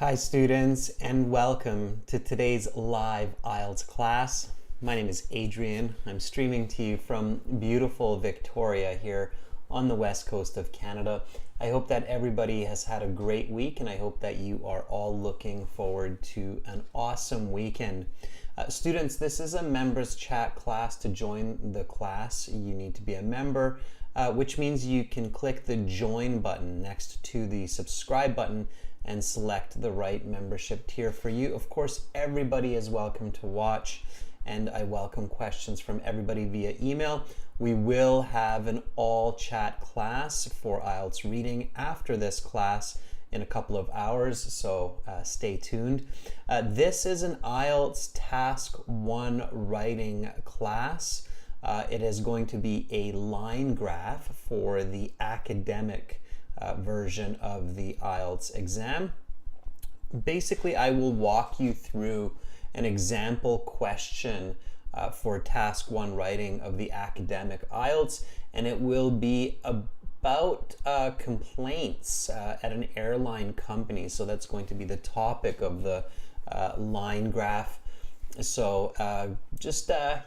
Hi students, and welcome to today's live IELTS class. My name is Adrian. I'm streaming to you from beautiful Victoria here on the west coast of Canada. I hope that everybody has had a great week, and I hope that you are all looking forward to an awesome weekend. Students, this is a members chat class. To join the class, you need to be a member, which means you can click the join button next to the subscribe button and select the right membership tier for you. Of course, everybody is welcome to watch, and I welcome questions from everybody via email. We will have an all chat class for IELTS reading after this class in a couple of hours, so stay tuned. This is an IELTS Task 1 writing class. It is going to be a line graph for the academic version of the IELTS exam. Basically, I will walk you through an example question for Task 1 writing of the academic IELTS, and it will be about complaints at an airline company. So that's going to be the topic of the line graph. So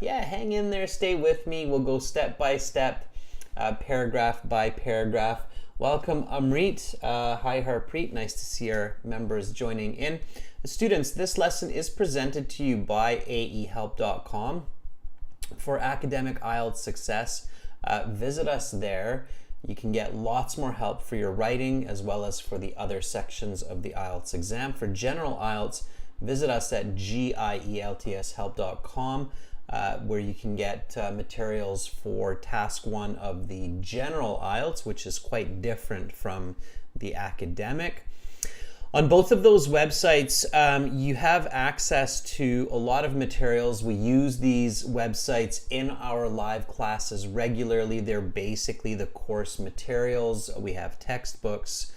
hang in there, stay with me. We'll go step by step, paragraph by paragraph. Welcome, Amrit. Hi, Harpreet. Nice to see our members joining in. Students, this lesson is presented to you by aehelp.com. For academic IELTS success, visit us there. You can get lots more help for your writing as well as for the other sections of the IELTS exam. For general IELTS, visit us at gieltshelp.com. Where you can get materials for Task 1 of the general IELTS, which is quite different from the academic. On both of those websites, you have access to a lot of materials. We use these websites in our live classes regularly. They're basically the course materials. We have textbooks,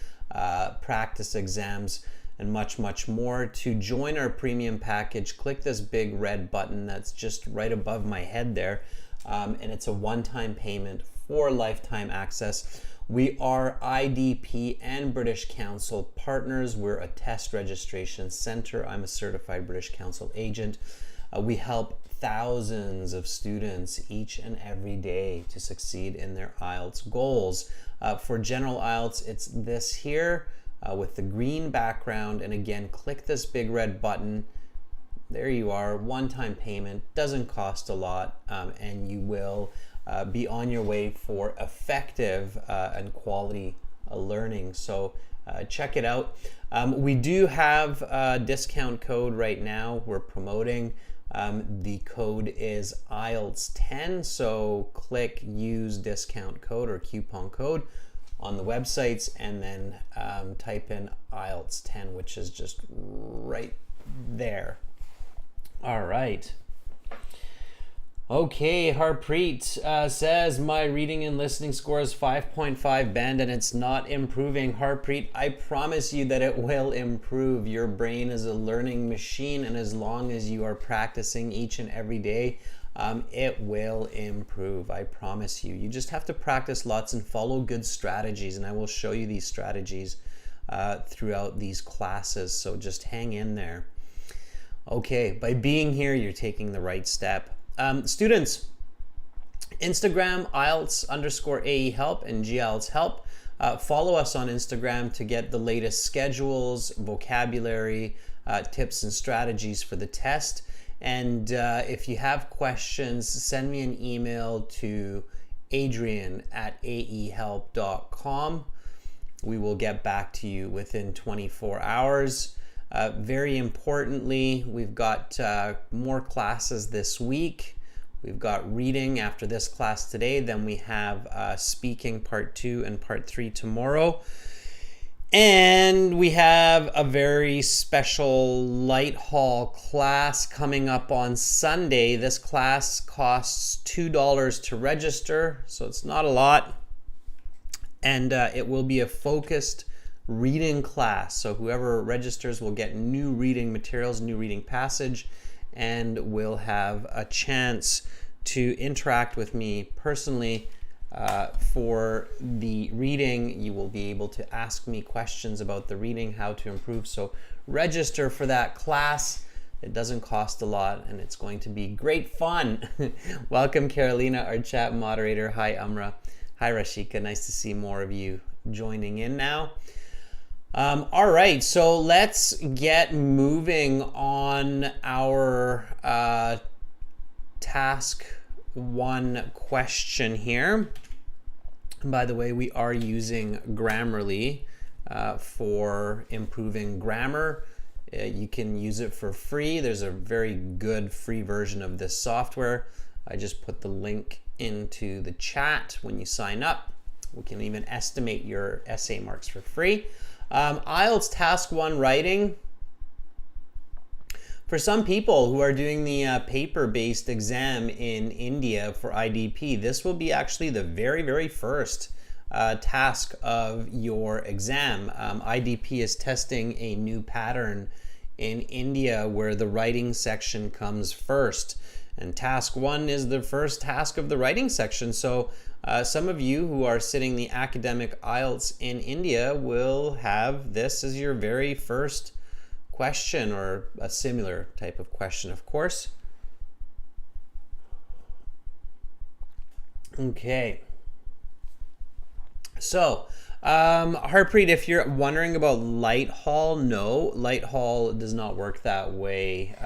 practice exams, and much, much more. To join our premium package, click this big red button that's just right above my head there, and it's a one-time payment for lifetime access. We are IDP and British Council partners. We're a test registration center. I'm a certified British Council agent. We help thousands of students each and every day to succeed in their IELTS goals. For general IELTS, it's this here. With the green background, and again, click this big red button. There you are, one-time payment, doesn't cost a lot, and you will be on your way for effective and quality learning. So check it out. We do have a discount code right now we're promoting. The code is IELTS 10, so click use discount code or coupon code on the websites, and then type in IELTS 10, which is just right there. All right. Okay, Harpreet says, my reading and listening score is 5.5 band and it's not improving. Harpreet, I promise you that it will improve. Your brain is a learning machine, and as long as you are practicing each and every day, it will improve. I promise you. You just have to practice lots and follow good strategies, and I will show you these strategies throughout these classes, so just hang in there. Okay, by being here, you're taking the right step. Students, Instagram, IELTS_AEhelp and GIELTS help. Follow us on Instagram to get the latest schedules, vocabulary, tips and strategies for the test. And if you have questions, send me an email to adrian@aehelp.com. We will get back to you within 24 hours. Very importantly, we've got more classes this week. We've got reading after this class today. Then we have speaking part 2 and part 3 tomorrow. And we have a very special light haul class coming up on Sunday. This class costs $2 to register, so it's not a lot. And it will be a focused reading class. So whoever registers will get new reading materials, new reading passage, and will have a chance to interact with me personally For the reading, you will be able to ask me questions about the reading, how to improve. So register for that class. It doesn't cost a lot, and it's going to be great fun. Welcome, Carolina, our chat moderator. Hi, Amra. Hi, Rashika. Nice to see more of you joining in now. All right, so let's get moving on our task 1 question here. By the way, we are using Grammarly for improving grammar. You can use it for free. There's a very good free version of this software. I just put the link into the chat when you sign up. We can even estimate your essay marks for free. IELTS Task 1 Writing. For some people who are doing the paper-based exam in India for IDP, this will be actually the very, very first task of your exam. IDP is testing a new pattern in India where the writing section comes first. And task 1 is the first task of the writing section. So some of you who are sitting the academic IELTS in India will have this as your very first question, or a similar type of question, of course. Okay. So, Harpreet, if you're wondering about Lighthall, no, Lighthall does not work that way.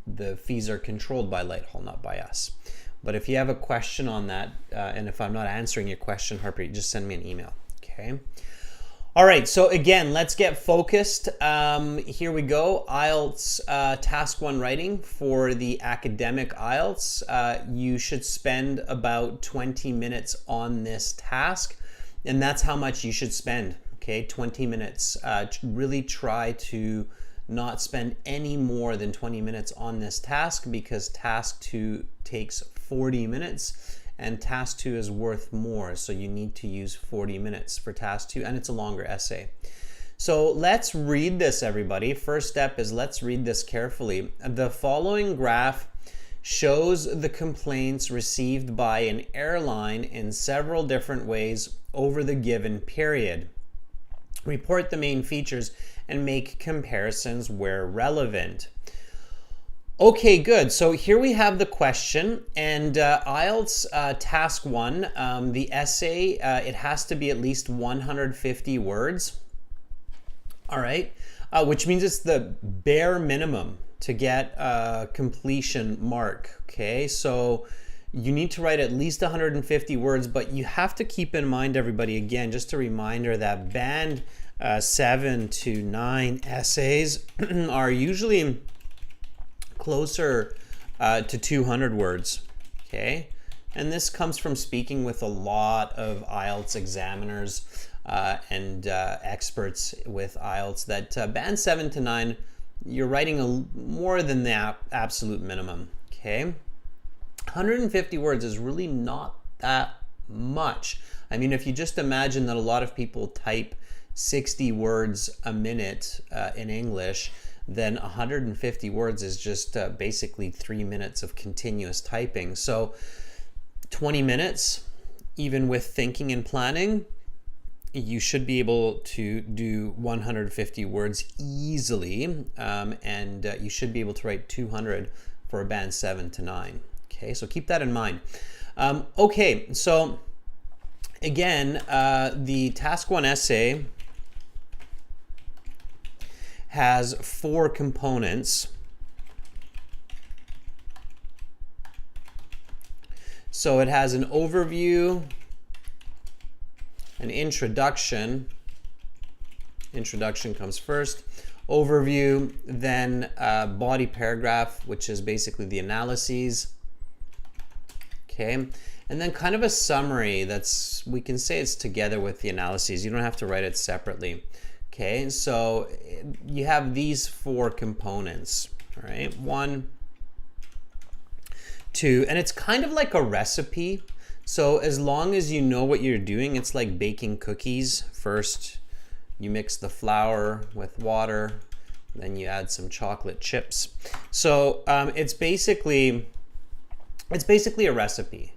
The fees are controlled by Lighthall, not by us. But if you have a question on that, and if I'm not answering your question, Harpreet, just send me an email, okay? All right, so again, let's get focused. Here we go, IELTS Task 1 Writing for the academic IELTS. You should spend about 20 minutes on this task. And that's how much you should spend, okay? 20 minutes. Really try to not spend any more than 20 minutes on this task, because task 2 takes 40 minutes and task 2 is worth more. So you need to use 40 minutes for task 2, and it's a longer essay. So let's read this, everybody. First step is let's read this carefully. The following graph shows the complaints received by an airline in several different ways over the given period. Report the main features and make comparisons where relevant. Okay, good. So here we have the question, and IELTS Task 1, the essay, it has to be at least 150 words. All right, which means it's the bare minimum to get a completion mark, okay? So you need to write at least 150 words, but you have to keep in mind, everybody, again, just a reminder that band 7 to 9 essays are usually closer to 200 words, okay? And this comes from speaking with a lot of IELTS examiners and experts with IELTS that band 7 to 9, you're writing more than the absolute minimum, okay? 150 words is really not that much. I mean, if you just imagine that a lot of people type 60 words a minute in English, then 150 words is just basically 3 minutes of continuous typing. So 20 minutes, even with thinking and planning, you should be able to do 150 words easily, and you should be able to write 200 for a band 7 to 9. Okay, so keep that in mind. Okay, so again, the Task 1 essay has 4 components. So it has an overview, an introduction. Introduction comes first. Overview, then body paragraph, which is basically the analyses. Okay, and then kind of a summary that's, we can say it's together with the analyses. You don't have to write it separately. Okay, so you have these 4 components, all right? 1, 2, and it's kind of like a recipe. So as long as you know what you're doing, it's like baking cookies. First, you mix the flour with water, then you add some chocolate chips. So it's basically a recipe,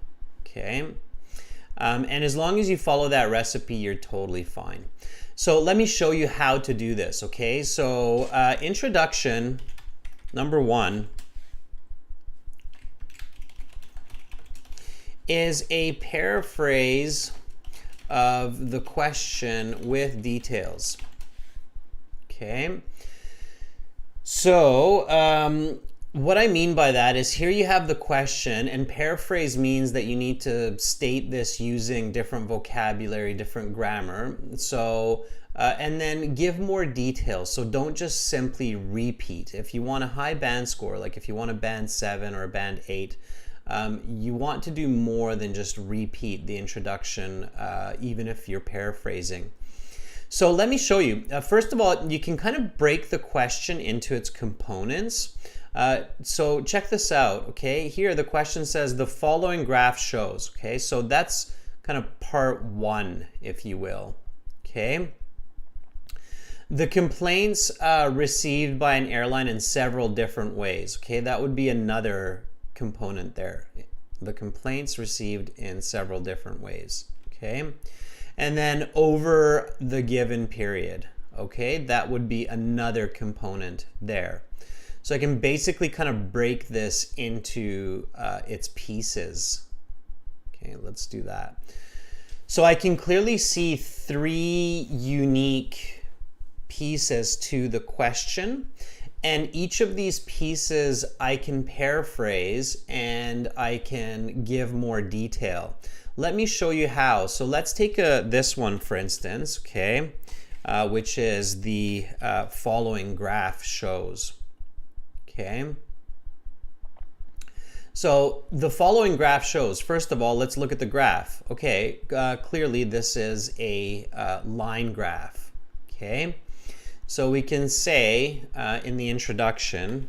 okay? And as long as you follow that recipe, you're totally fine. So let me show you how to do this, okay? So introduction, number 1, is a paraphrase of the question with details. Okay. So what I mean by that is here you have the question, and paraphrase means that you need to state this using different vocabulary, different grammar. So, and then give more details. So don't just simply repeat. If you want a high band score, like if you want a band 7 or a band 8, you want to do more than just repeat the introduction, even if you're paraphrasing. So let me show you. First of all, you can kind of break the question into its components. So check this out, okay? Here the question says the following graph shows, okay? So that's kind of part 1, if you will, okay? The complaints received by an airline in several different ways, okay? That would be another component there. The complaints received in several different ways, okay? And then over the given period, okay? That would be another component there. So I can basically kind of break this into its pieces. Okay, let's do that. So I can clearly see 3 unique pieces to the question, and each of these pieces I can paraphrase and I can give more detail. Let me show you how. So let's take this one, for instance, okay, which is the following graph shows. Okay. So the following graph shows, first of all, let's look at the graph. Okay, clearly this is a line graph. Okay, so we can say in the introduction,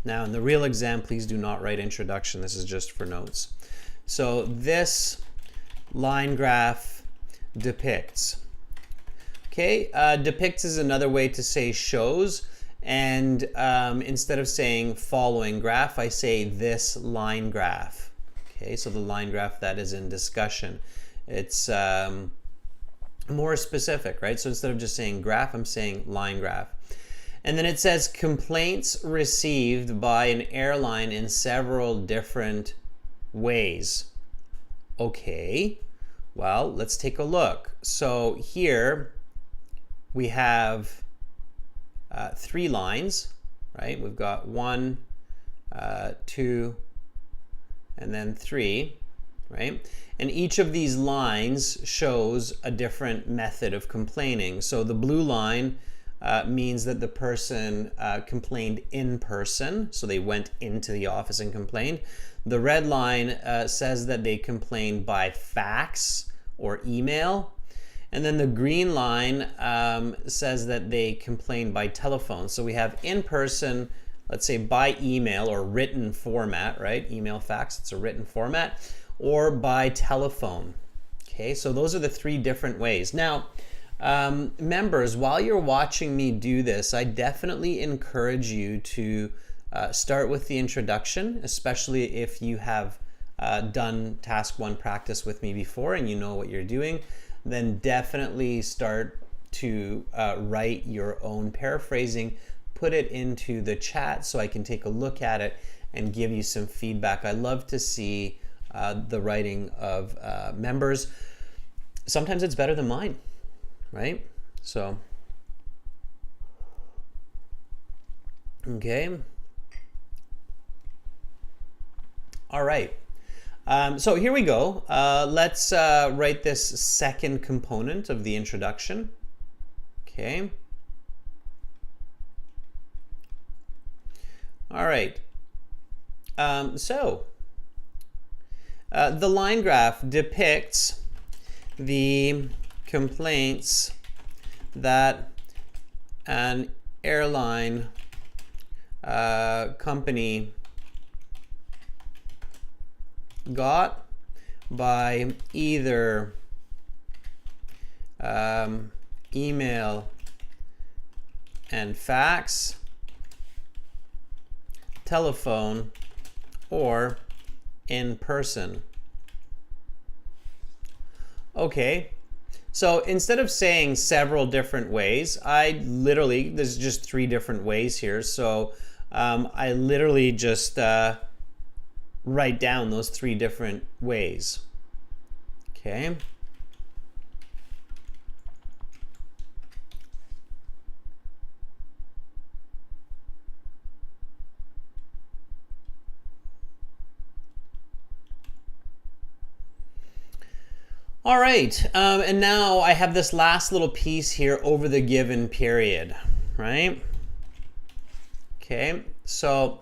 now in the real exam, please do not write introduction, this is just for notes. So this line graph depicts. Okay, depicts is another way to say shows, and instead of saying following graph, I say this line graph. Okay, so the line graph that is in discussion. It's more specific, right? So instead of just saying graph, I'm saying line graph. And then it says complaints received by an airline in several different ways. Okay, well, let's take a look. So here we have 3 lines, right? We've got 1, 2, and then 3, right? And each of these lines shows a different method of complaining. So the blue line means that the person complained in person, so they went into the office and complained. The red line says that they complained by fax or email. And then the green line says that they complained by telephone. So we have in person, let's say by email or written format, right? Email, fax, it's a written format, or by telephone. Okay, so those are the 3 different ways. Now, members, while you're watching me do this, I definitely encourage you to start with the introduction, especially if you have done task 1 practice with me before and you know what you're doing. Then definitely start to write your own paraphrasing, put it into the chat so I can take a look at it and give you some feedback. I love to see the writing of members. Sometimes it's better than mine, right? So, okay. All right. So here we go. Let's write this second component of the introduction. Okay. All right. The line graph depicts the complaints that an airline company got by either email and fax, telephone, or in person. Okay, so instead of saying several different ways, there's just 3 different ways here. So I literally just write down those 3 different ways. Okay. All right, and now I have this last little piece here over the given period, right? Okay, so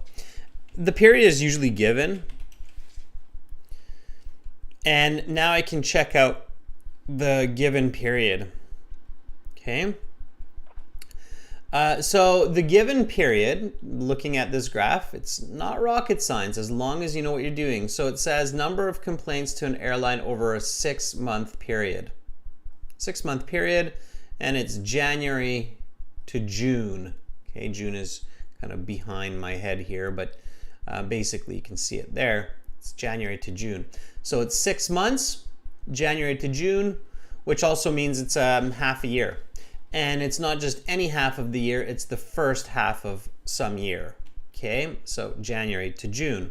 the period is usually given, and now I can check out the given period. Okay. So the given period, looking at this graph, it's not rocket science as long as you know what you're doing. So it says number of complaints to an airline over a 6-month period. 6-month period, and it's January to June. Okay, June is kind of behind my head here, but basically you can see it there. It's January to June. So it's 6 months, January to June, which also means it's half a year. And it's not just any half of the year, it's the first half of some year. Okay, so January to June.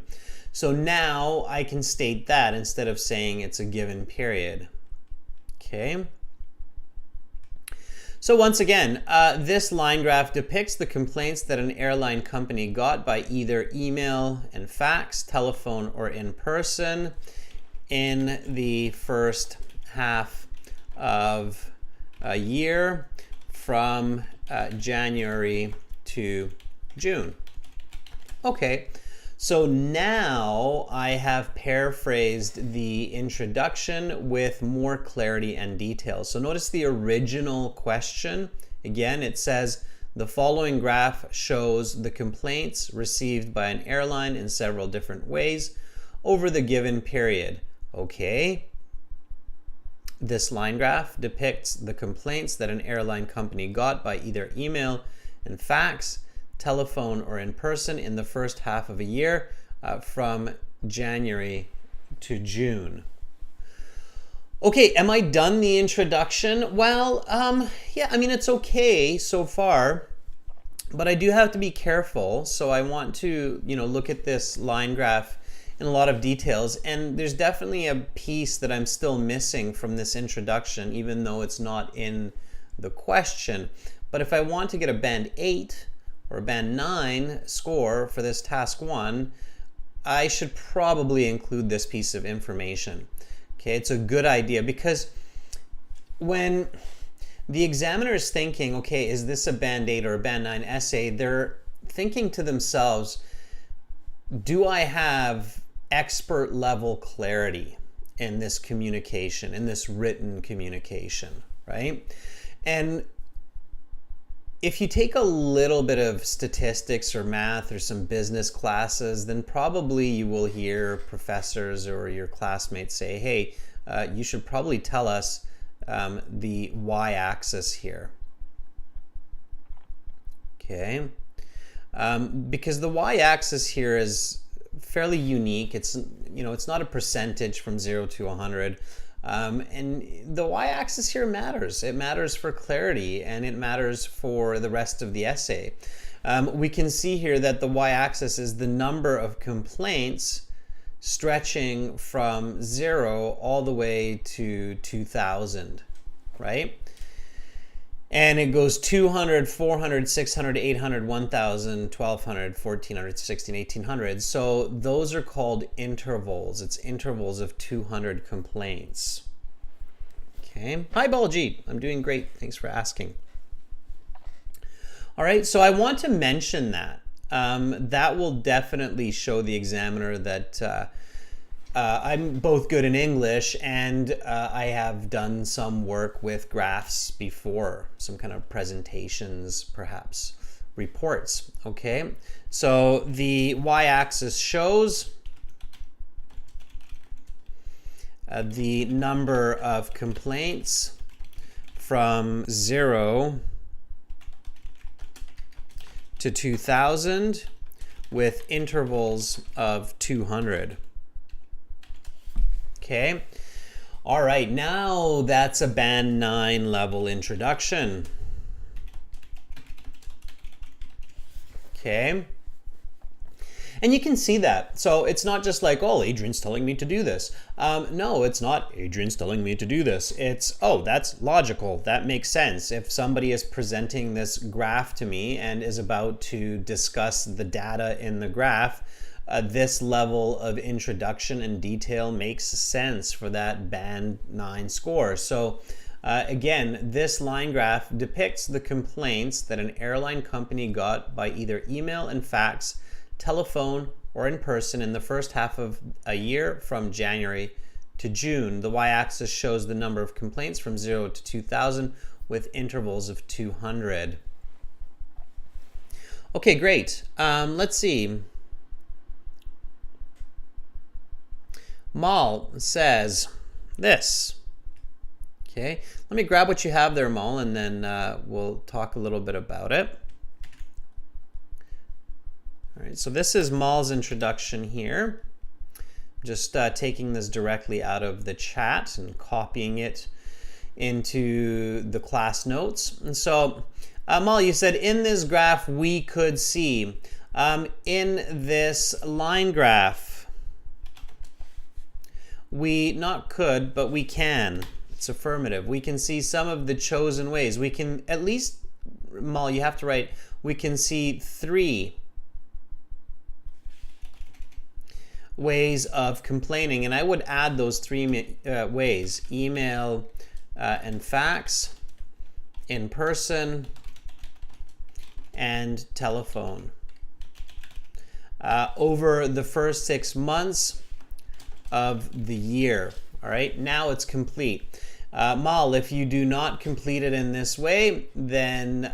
So now I can state that instead of saying it's a given period. Okay. So once again, this line graph depicts the complaints that an airline company got by either email and fax, telephone, or in person in the first half of a year from January to June. Okay, so now I have paraphrased the introduction with more clarity and detail. So notice the original question. Again, it says, the following graph shows the complaints received by an airline in several different ways over the given period. Okay. This line graph depicts the complaints that an airline company got by either email and fax, telephone, or in person in the first half of a year from January to June. Okay, am I done the introduction? Well, yeah, I mean, it's okay so far, but I do have to be careful. So I want to, look at this line graph in a lot of details, and there's definitely a piece that I'm still missing from this introduction, even though it's not in the question. But if I want to get a band 8 or a band 9 score for this task 1, I should probably include this piece of information. Okay, it's a good idea, because when the examiner is thinking, okay, is this a band 8 or a band 9 essay, they're thinking to themselves, do I have expert level clarity in this communication, in this written communication, right? And if you take a little bit of statistics or math or some business classes, then probably you will hear professors or your classmates say, hey, you should probably tell us the y-axis here. Okay, because the y-axis here is fairly unique. It's it's not a percentage from 0 to 100, and the y-axis here matters. It matters for clarity, and it matters for the rest of the essay. We can see here that the y-axis is the number of complaints stretching from 0 all the way to 2000, right? And it goes 200, 400, 600, 800, 1000, 1200, 1400, 1600, 1800. So those are called intervals. It's intervals of 200 complaints. Okay. Hi, Baljeet. I'm doing great. Thanks for asking. All right. So I want to mention that. That will definitely show the examiner that I'm both good in English and I have done some work with graphs before, some kind of presentations, perhaps reports. Okay, so the y-axis shows the number of complaints from 0 to 2000 with intervals of 200. Okay. All right, now that's a band 9 level introduction. Okay. And you can see that. So it's not just like, oh, Adrian's telling me to do this. No, it's not Adrian's telling me to do this. It's, oh, that's logical. That makes sense. If somebody is presenting this graph to me and is about to discuss the data in the graph, this level of introduction and detail makes sense for that band 9 score. So again, this line graph depicts the complaints that an airline company got by either email and fax, telephone, or in person in the first half of a year from January to June. The y-axis shows the number of complaints from 0 to 2,000 with intervals of 200. Okay, great. Let's see. Mal says this. Okay, let me grab what you have there, Mal, and then we'll talk a little bit about it. All right, so this is Mal's introduction here. Just taking this directly out of the chat and copying it into the class notes. And so, Mal, you said in this graph we could see, in this line graph, we not could, but we can. It's affirmative. We can see some of the chosen ways. We can at least, Mal, you have to write, we can see 3 ways of complaining. And I would add those 3 ways: email and fax, in person, and telephone. Over the first 6 months of the year. All right, now it's complete. Mal, if you do not complete it in this way, then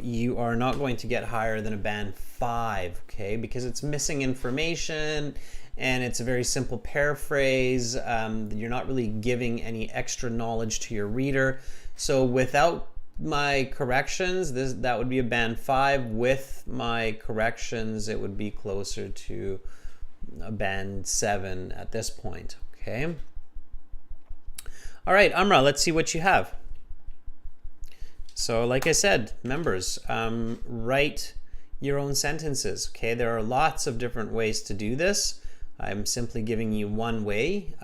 you are not going to get higher than a band 5, okay? Because it's missing information and it's a very simple paraphrase. You're not really giving any extra knowledge to your reader. So without my corrections, that would be a band 5. With my corrections, it would be closer to a band 7 at this point, okay? All right, Amra, let's see what you have. So like I said, members, write your own sentences, okay? There are lots of different ways to do this. I'm simply giving you one way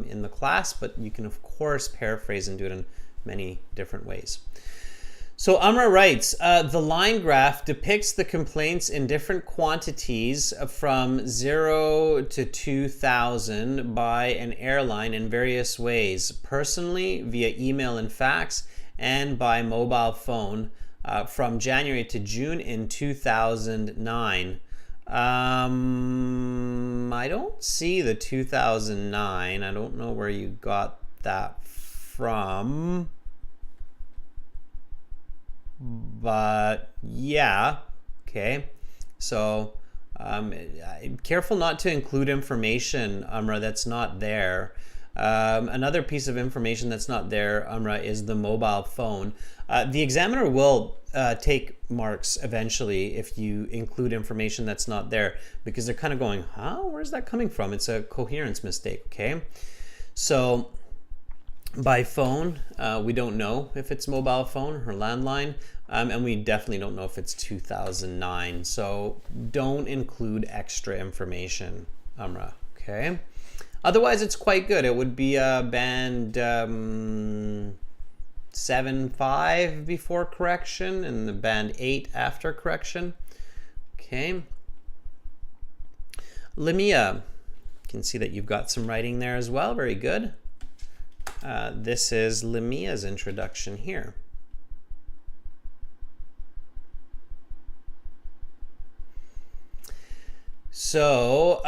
in the class, but you can of course paraphrase and do it in many different ways. So Amra writes, the line graph depicts the complaints in different quantities from 0 to 2,000 by an airline in various ways, personally, via email and fax, and by mobile phone from January to June in 2009. I don't see the 2009. I don't know where you got that from. But yeah, okay. So careful not to include information, Amra, that's not there. Another piece of information that's not there, Amra, is the mobile phone. The examiner will take marks eventually if you include information that's not there, because they're kind of going, huh, where's that coming from? It's a coherence mistake, okay? So by phone, we don't know if it's mobile phone or landline, and we definitely don't know if it's 2009. So don't include extra information, Amra, okay? Otherwise, it's quite good. It would be a band 7.5 before correction and the band 8 after correction, okay? Lamia, you can see that you've got some writing there as well. Very good. This is Lamia's introduction here. So,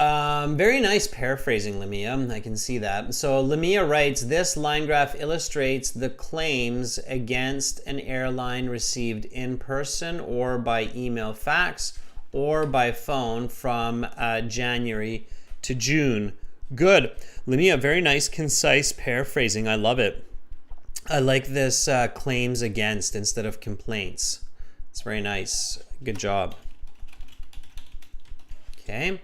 very nice paraphrasing, Lamia. I can see that. So, Lamia writes, this line graph illustrates the claims against an airline received in person or by email, fax, or by phone from January to June. Good. Lamia, very nice, concise paraphrasing. I love it. I like this claims against instead of complaints. It's very nice. Good job. Okay.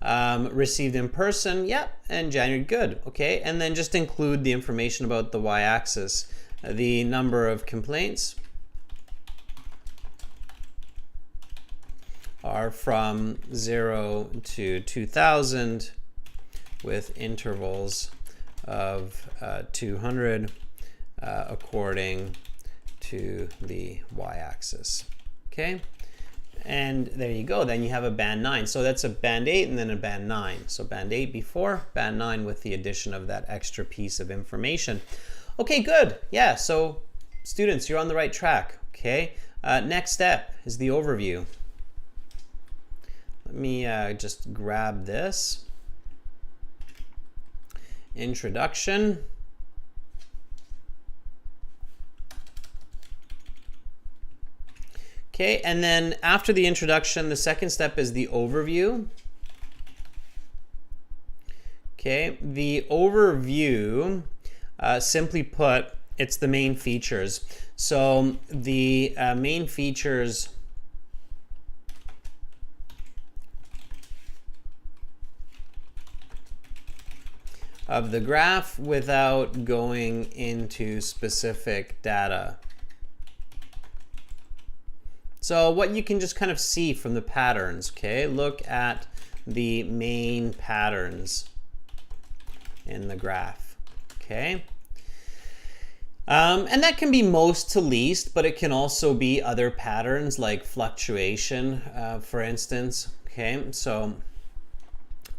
Received in person, yep, and January, good, okay. And then just include the information about the y-axis. The number of complaints are from 0 to 2,000 with intervals of 200 according to the y-axis, okay? And there you go, then you have a band 9. So that's a band 8 and then a band 9. So band 8 before, band 9 with the addition of that extra piece of information. Okay, good. Yeah, so students, you're on the right track, okay? Next step is the overview. Let me just grab this. Introduction. Okay, and then after the introduction, the second step is the overview. Okay, the overview, simply put, it's the main features. So the main features of the graph without going into specific data. So what you can just kind of see from the patterns, okay? Look at the main patterns in the graph, okay? And that can be most to least, but it can also be other patterns like fluctuation, for instance, okay? So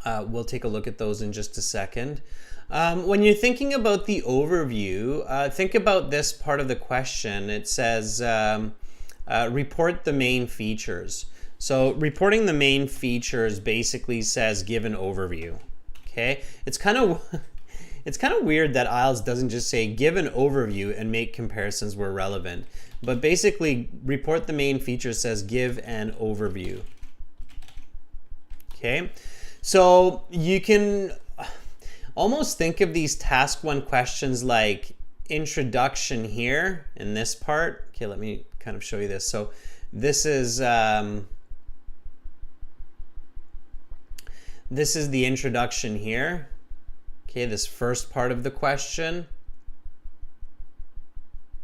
we'll take a look at those in just a second. When you're thinking about the overview, think about this part of the question. It says, report the main features. So reporting the main features basically says give an overview. Okay, it's kind of weird that IELTS doesn't just say give an overview and make comparisons where relevant, but basically report the main features says give an overview. Okay, so you can almost think of these task 1 questions like introduction here in this part. Okay, let me kind of show you this. So this is the introduction here. Okay, this first part of the question.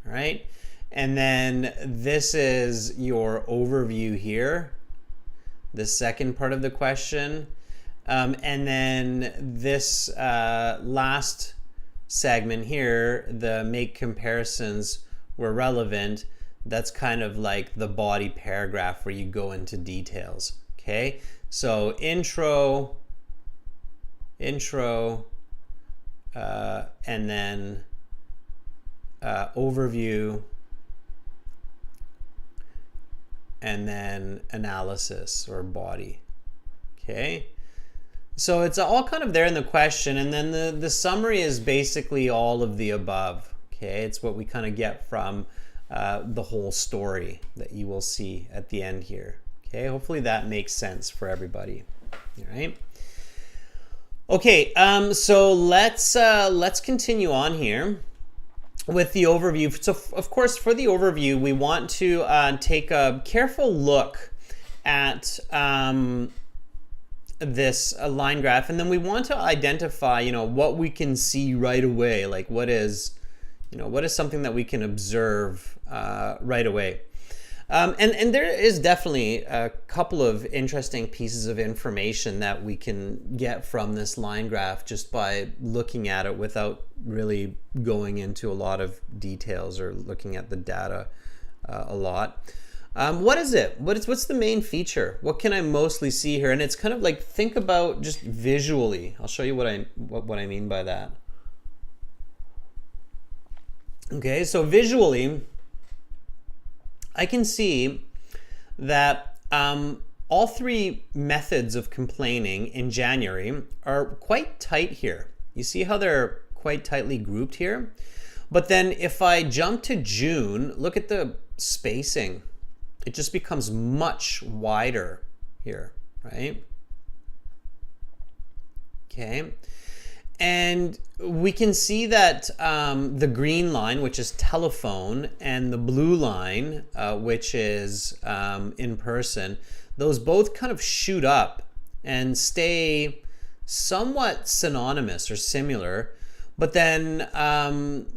All right, and then this is your overview here, the second part of the question, and then this last segment here, the make comparisons where relevant, that's kind of like the body paragraph where you go into details. Okay, so intro, and then overview, and then analysis or body. Okay, so it's all kind of there in the question, and then the summary is basically all of the above. Okay, it's what we kind of get from the whole story that you will see at the end here. Okay, hopefully that makes sense for everybody. All right. Okay, so let's continue on here with the overview. So of course, for the overview, we want to take a careful look at this line graph, and then we want to identify, you know, what we can see right away, like what is something that we can observe right away. And there is definitely a couple of interesting pieces of information that we can get from this line graph just by looking at it without really going into a lot of details or looking at the data a lot. What is it? What's the main feature? What can I mostly see here? And it's kind of like, think about just visually. I'll show you what I mean by that. Okay, so visually, I can see that all 3 methods of complaining in January are quite tight here. You see how they're quite tightly grouped here? But then if I jump to June, look at the spacing. It just becomes much wider here, right? Okay. And we can see that the green line, which is telephone, and the blue line, which is in person, those both kind of shoot up and stay somewhat synonymous or similar, but then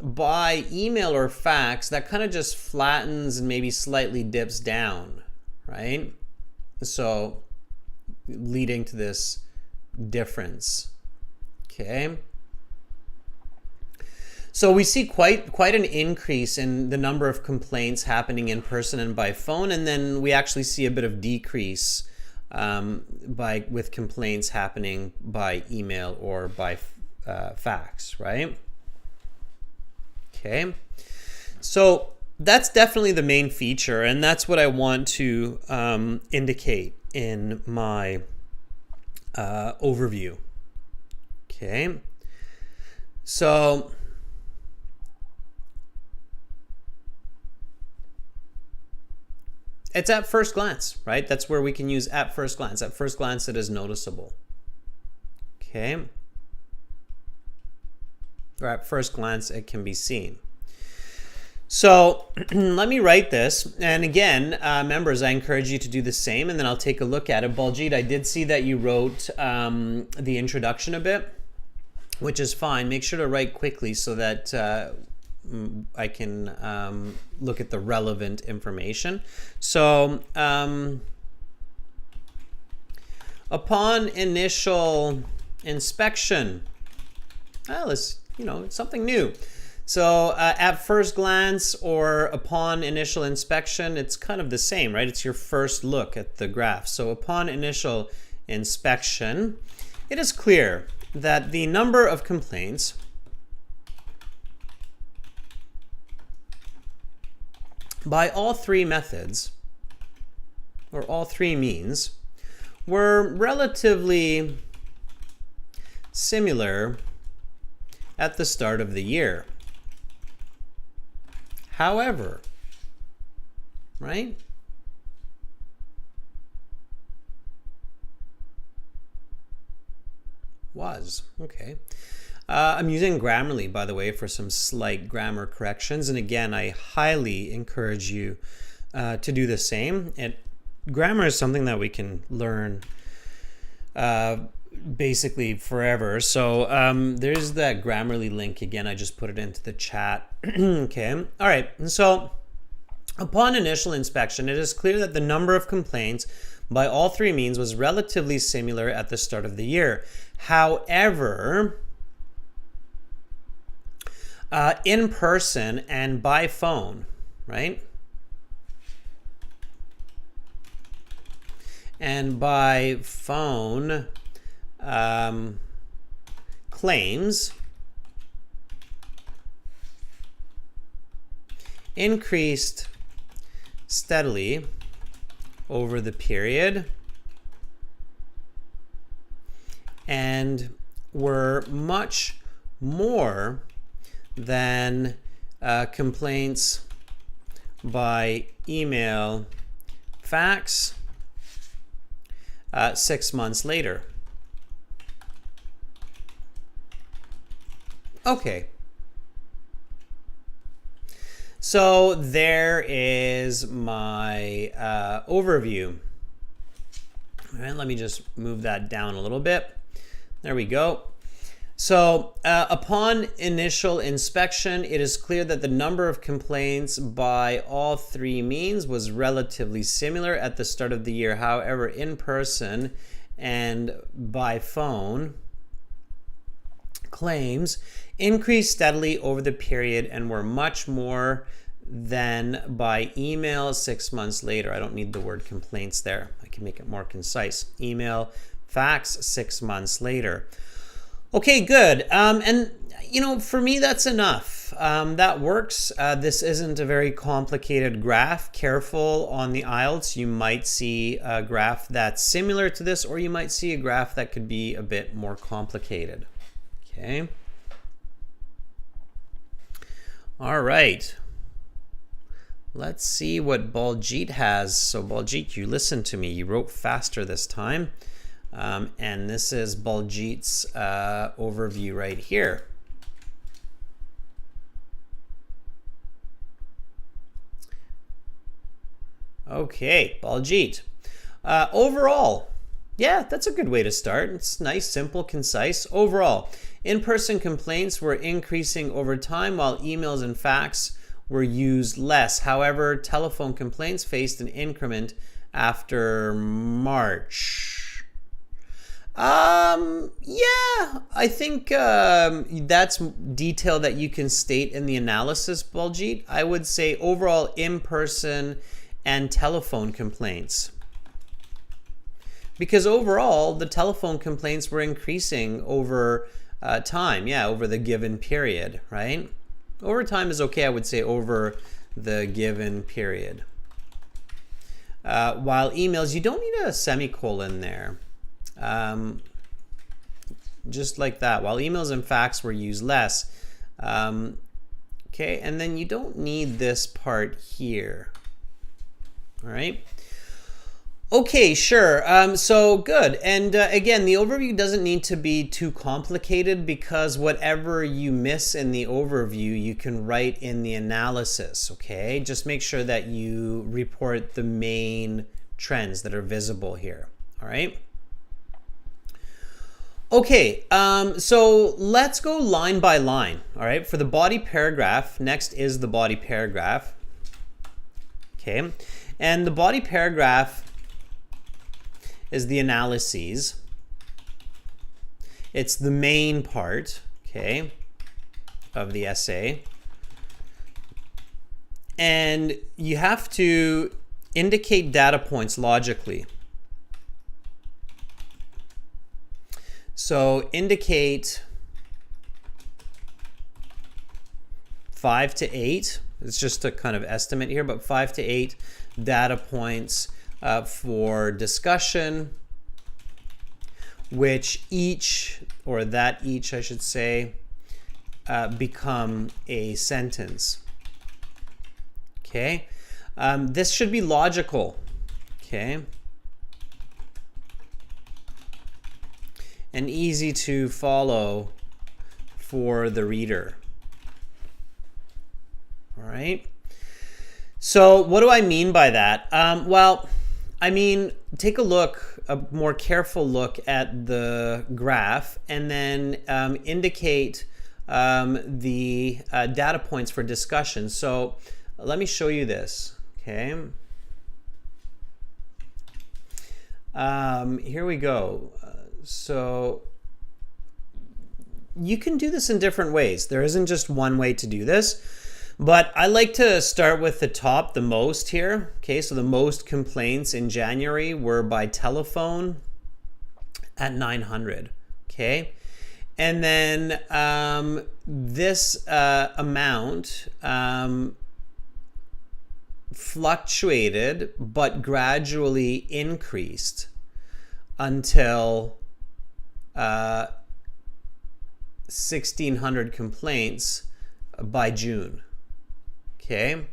by email or fax, that kind of just flattens and maybe slightly dips down, right? So leading to this difference. Okay. So we see quite an increase in the number of complaints happening in person and by phone, and then we actually see a bit of decrease with complaints happening by email or by fax, right? Okay, so that's definitely the main feature, and that's what I want to indicate in my overview. Okay, so it's at first glance, right? That's where we can use at first glance. At first glance, it is noticeable. Okay. Or at first glance, it can be seen. So let me write this. And again, members, I encourage you to do the same, and then I'll take a look at it. Baljit, I did see that you wrote the introduction a bit, which is fine. Make sure to write quickly so that I can look at the relevant information. So upon initial inspection, it's something new. So at first glance or upon initial inspection, it's kind of the same, right? It's your first look at the graph. So upon initial inspection, it is clear that the number of complaints by all three methods, or all three means, were relatively similar at the start of the year. However, right? Okay. I'm using Grammarly, by the way, for some slight grammar corrections. And again, I highly encourage you to do the same. Grammar is something that we can learn basically forever. So there's that Grammarly link again. I just put it into the chat. Okay. All right. So upon initial inspection, it is clear that the number of complaints by all three means was relatively similar at the start of the year. However, in person and by phone, right? And by phone claims increased steadily over the period and were much more than complaints by email, fax 6 months later. Okay. So there is my overview. All right, let me just move that down a little bit. There we go. So upon initial inspection, it is clear that the number of complaints by all three means was relatively similar at the start of the year. However, in person and by phone, claims increased steadily over the period and were much more than by email 6 months later. I don't need the word complaints there. I can make it more concise. Email, fax 6 months later. Okay, good. And for me, that's enough. That works. This isn't a very complicated graph. Careful on the IELTS. You might see a graph that's similar to this, or you might see a graph that could be a bit more complicated. Okay. All right. Let's see what Baljit has. So Baljit, you listened to me. You wrote faster this time. And this is Baljit's overview right here. Okay, Baljit. Overall, Yeah, that's a good way to start. It's nice, simple, concise. Overall, in-person complaints were increasing over time while emails and fax were used less. However, telephone complaints faced an increment after March. Yeah, I think that's detail that you can state in the analysis, Baljeet. I would say overall in-person and telephone complaints. Because overall, the telephone complaints were increasing over time, over the given period, right? Over time is okay, I would say over the given period. While emails, you don't need a semicolon there. Just like that. While emails and fax were used less. Okay, and then you don't need this part here. All right. Okay, sure. So good. And again, the overview doesn't need to be too complicated because whatever you miss in the overview, you can write in the analysis, okay? Just make sure that you report the main trends that are visible here, all right? Okay, so let's go line by line, all right? For the body paragraph, next is the body paragraph, okay? And the body paragraph is the analyses. It's the main part, okay, of the essay. And you have to indicate data points logically. So indicate 5 to 8. It's just a kind of estimate here, but 5 to 8 data points for discussion, which each, or that each I should say, become a sentence. Okay, this should be logical, okay, and easy to follow for the reader. All right, so what do I mean by that? Well, I mean, take a look, a more careful look at the graph, and then indicate the data points for discussion. So let me show you this, okay? Here we go. So you can do this in different ways. There isn't just one way to do this. But I like to start with the top, the most here. Okay, so the most complaints in January were by telephone at 900. Okay, and then this amount fluctuated but gradually increased until 1,600 complaints by June. Okay,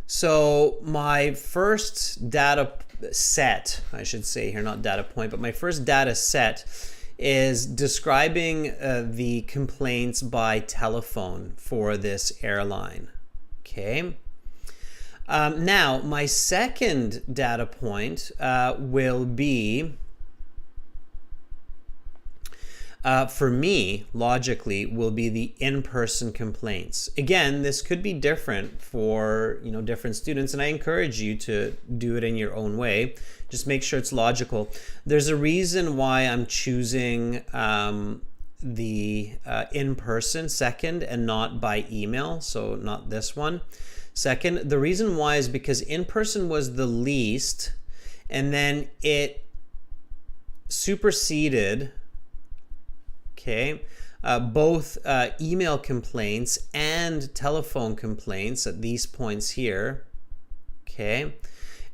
so my first data set, I should say here, not data point, but my first data set is describing the complaints by telephone for this airline. Okay, now my second data point will be for me, logically, will be the in-person complaints. Again, this could be different for different students, and I encourage you to do it in your own way. Just make sure it's logical. There's a reason why I'm choosing the in-person second and not by email, so not this one. Second, the reason why is because in-person was the least, and then it superseded both email complaints and telephone complaints at these points here, okay,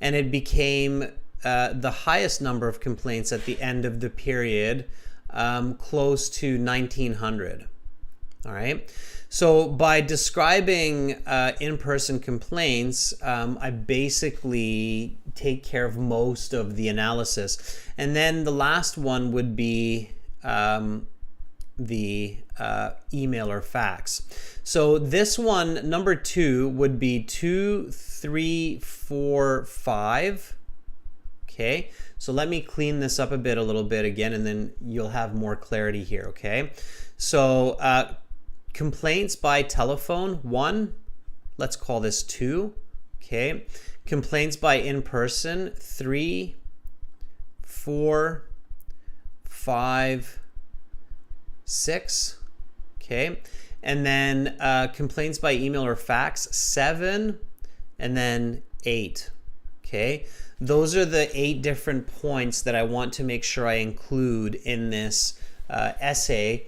and it became the highest number of complaints at the end of the period, close to 1,900. All right, so by describing in-person complaints, I basically take care of most of the analysis, and then the last one would be the email or fax. So this one, number 2, would be 2, 3, 4, 5. Okay, So let me clean this up a little bit again, and then you'll have more clarity here, okay? So complaints by telephone, 1. Let's call this 2, okay? Complaints by in-person, 3, 4, 5, 6, okay? And then complaints by email or fax, 7, and then 8, okay? Those are the 8 different points that I want to make sure I include in this essay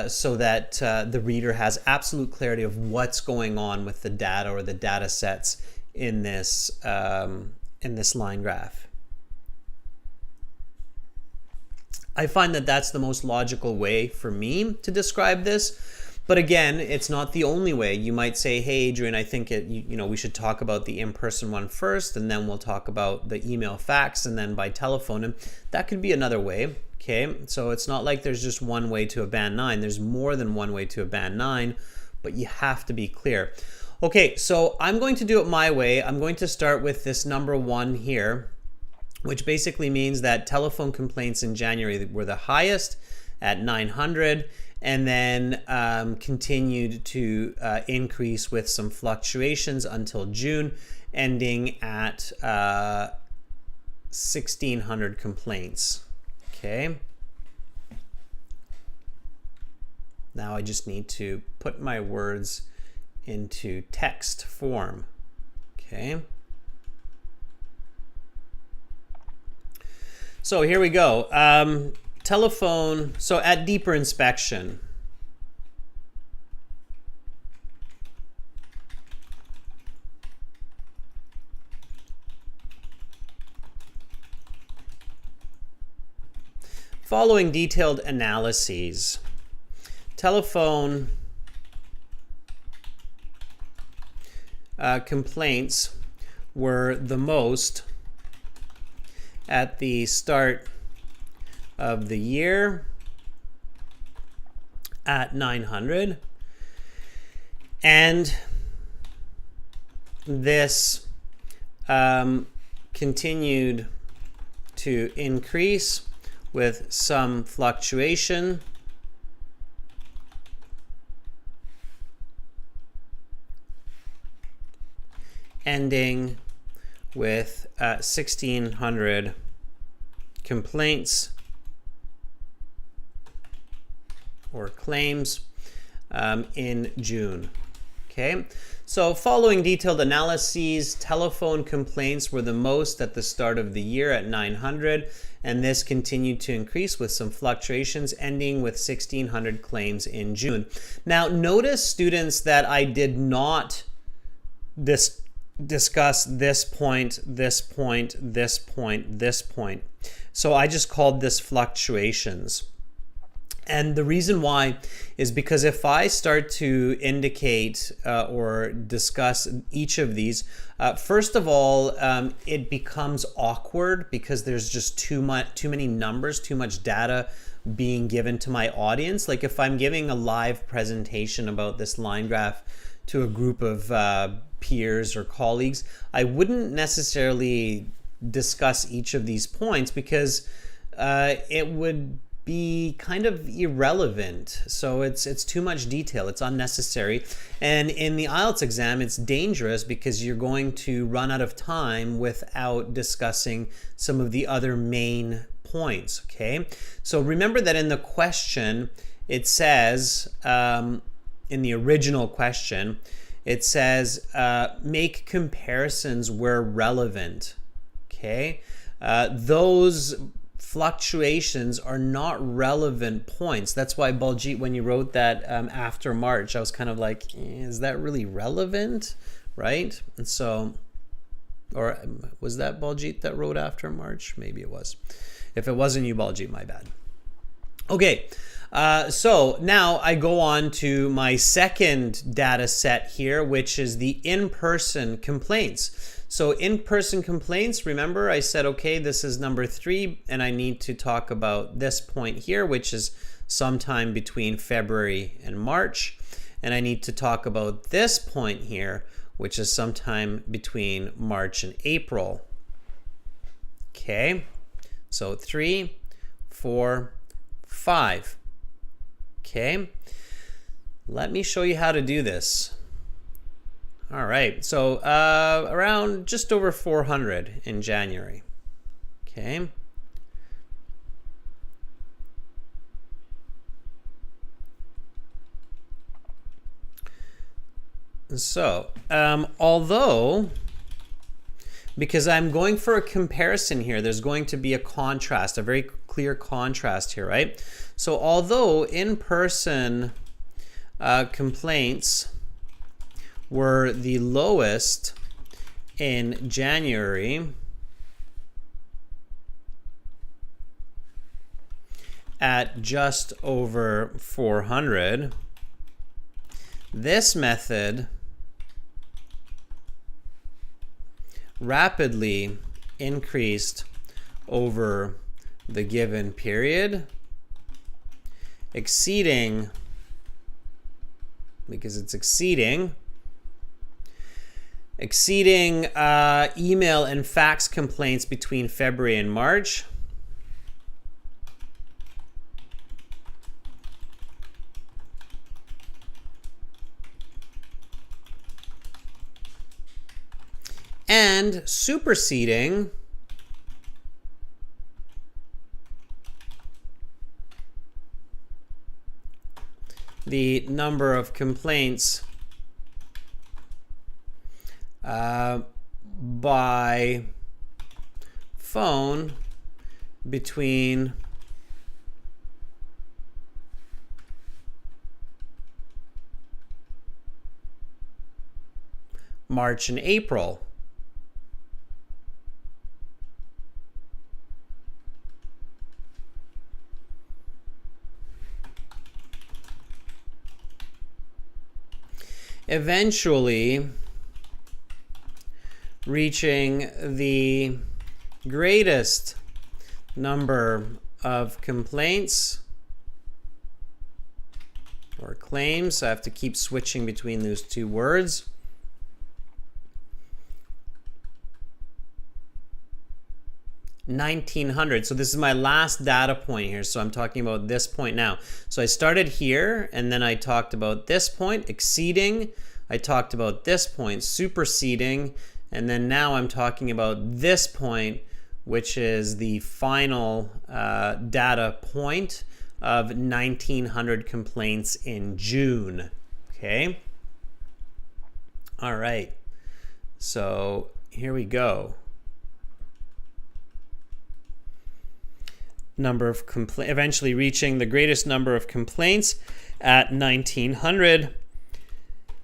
so that the reader has absolute clarity of what's going on with the data or the data sets in this line graph. I find that that's the most logical way for me to describe this, but again, it's not the only way. You might say, hey Adrian, I think we should talk about the in-person one first, and then we'll talk about the email fax, and then by telephone, and that could be another way. Okay, so it's not like there's just one way to a band 9. There's more than one way to a band 9, but you have to be clear. Okay, so I'm going to do it my way. I'm going to start with this number 1 here, which basically means that telephone complaints in January were the highest at 900, and then continued to increase with some fluctuations until June, ending at 1,600 complaints. Okay. Now I just need to put my words into text form. Okay. So here we go. Telephone, so at deeper inspection. Following detailed analyses, telephone complaints were the most at the start of the year at 900, and this continued to increase with some fluctuation ending with 1,600 complaints or claims in June. Okay, so following detailed analyses, telephone complaints were the most at the start of the year at 900, and this continued to increase with some fluctuations, ending with 1,600 claims in June. Now, notice, students, that I did not discuss this point, this point, this point, this point. So I just called this fluctuations. And the reason why is because if I start to indicate or discuss each of these, first of all, it becomes awkward because there's just too many numbers, too much data being given to my audience. Like if I'm giving a live presentation about this line graph to a group of peers or colleagues, I wouldn't necessarily discuss each of these points because it would be kind of irrelevant. So it's too much detail, it's unnecessary. And in the IELTS exam, it's dangerous because you're going to run out of time without discussing some of the other main points, okay? So remember that in the question, it says, in the original question, it says, make comparisons where relevant, okay? Those fluctuations are not relevant points. That's why Baljeet, when you wrote that after March, I was kind of like, is that really relevant, right? And so, or was that Baljeet that wrote after March? Maybe it was. If it wasn't you, Baljeet, my bad. Okay, so now I go on to my second data set here, which is the in-person complaints. So in-person complaints, remember I said, okay, this is number 3, and I need to talk about this point here, which is sometime between February and March. And I need to talk about this point here, which is sometime between March and April. Okay. So 3, 4, 5. Okay, let me show you how to do this. All right, so around just over 400 in January. Okay. So, although, because I'm going for a comparison here, there's going to be a contrast, a very clear contrast here, right? So, although in-person complaints were the lowest in January at just over 400, this method rapidly increased over the given period, exceeding, because it's exceeding email and fax complaints between February and March, and superseding the number of complaints by phone between March and April. Eventually reaching the greatest number of complaints or claims. I have to keep switching between those two words. $1,900. So this is my last data point here. So I'm talking about this point now. So I started here, and then I talked about this point, exceeding. I talked about this point, superseding. And then now I'm talking about this point, which is the final data point of 1,900 complaints in June. Okay. All right. So here we go. Number of eventually reaching the greatest number of complaints at 1,900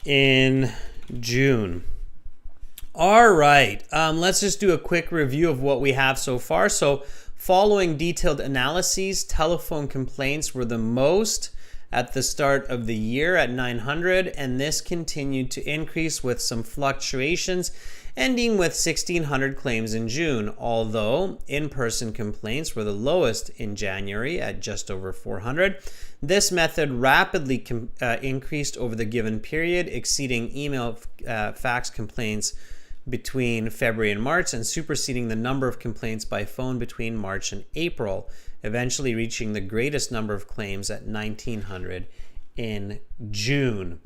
in June. All right, let's just do a quick review of what we have so far. So following detailed analyses, telephone complaints were the most at the start of the year at 900, and this continued to increase with some fluctuations, ending with 1,600 claims in June, although in-person complaints were the lowest in January at just over 400. This method rapidly increased over the given period, exceeding email fax complaints between February and March and superseding the number of complaints by phone between March and April, eventually reaching the greatest number of claims at 1,900 in June.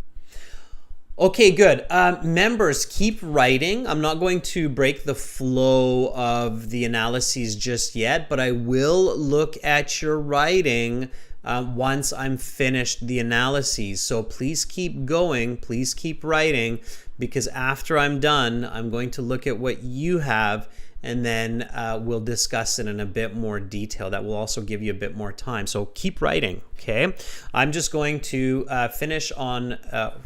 Okay, good. Members, keep writing. I'm not going to break the flow of the analyses just yet, but I will look at your writing once I'm finished the analyses. So please keep going. Please keep writing, because after I'm done, I'm going to look at what you have, and then we'll discuss it in a bit more detail. That will also give you a bit more time. So keep writing, okay? I'm just going to finish on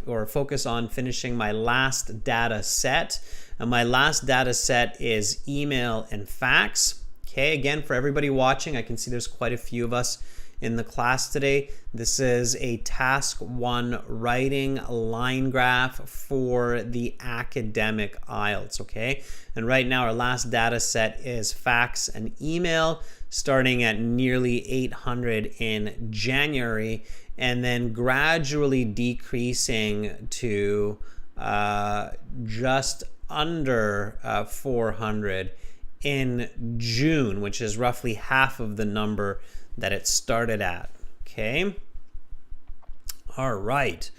or focus on finishing my last data set. And my last data set is email and fax. Okay, again, for everybody watching, I can see there's quite a few of us in the class today. This is a task 1 writing line graph for the academic IELTS, okay? And right now our last data set is fax and email, starting at nearly 800 in January and then gradually decreasing to just under 400 in June, which is roughly half of the number that it started at. Okay. All right.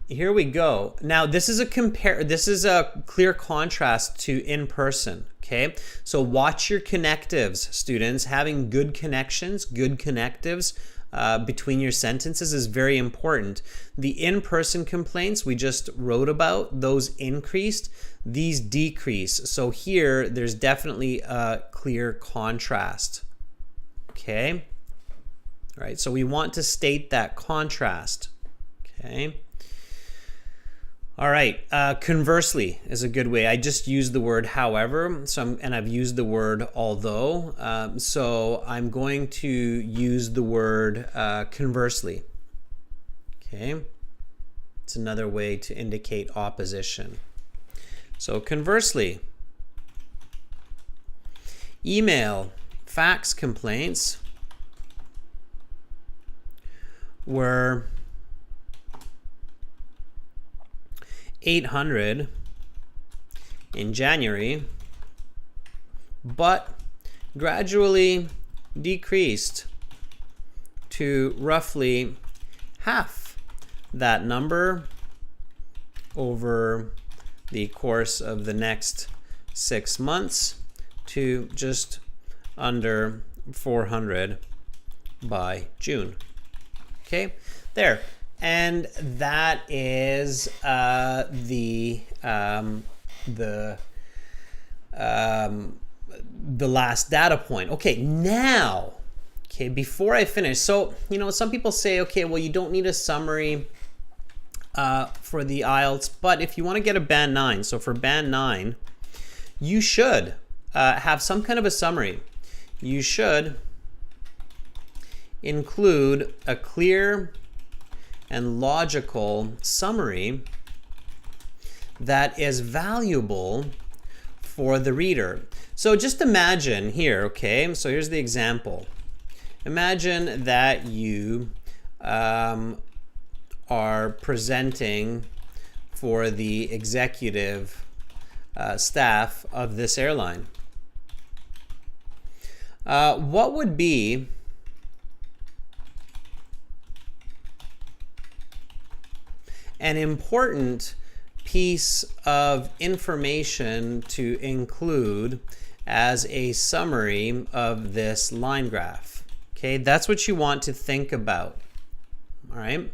Here we go. Now this is a clear contrast to in person. Okay, so watch your connectives, students. Having good connections, good connectives between your sentences is very important. The in-person complaints we just wrote about, those increased, these decrease. So here there's definitely a clear contrast. Okay. All right, so we want to state that contrast. Okay. All right, conversely is a good way. I just used the word however, and I've used the word although. So I'm going to use the word conversely. Okay. It's another way to indicate opposition. So conversely, email, fax complaints were 800 in January, but gradually decreased to roughly half that number over the course of the next 6 months to just under 400 by June. Okay, there. And that is the last data point. Okay, now, before I finish, so some people say, okay, well, you don't need a summary for the IELTS, but if you want to get a band 9, so for band 9, you should have some kind of a summary. You should include a clear and logical summary that is valuable for the reader. So just imagine here, okay, so here's the example. Imagine that you are presenting for the executive staff of this airline. What would be an important piece of information to include as a summary of this line graph? Okay, that's what you want to think about. All right.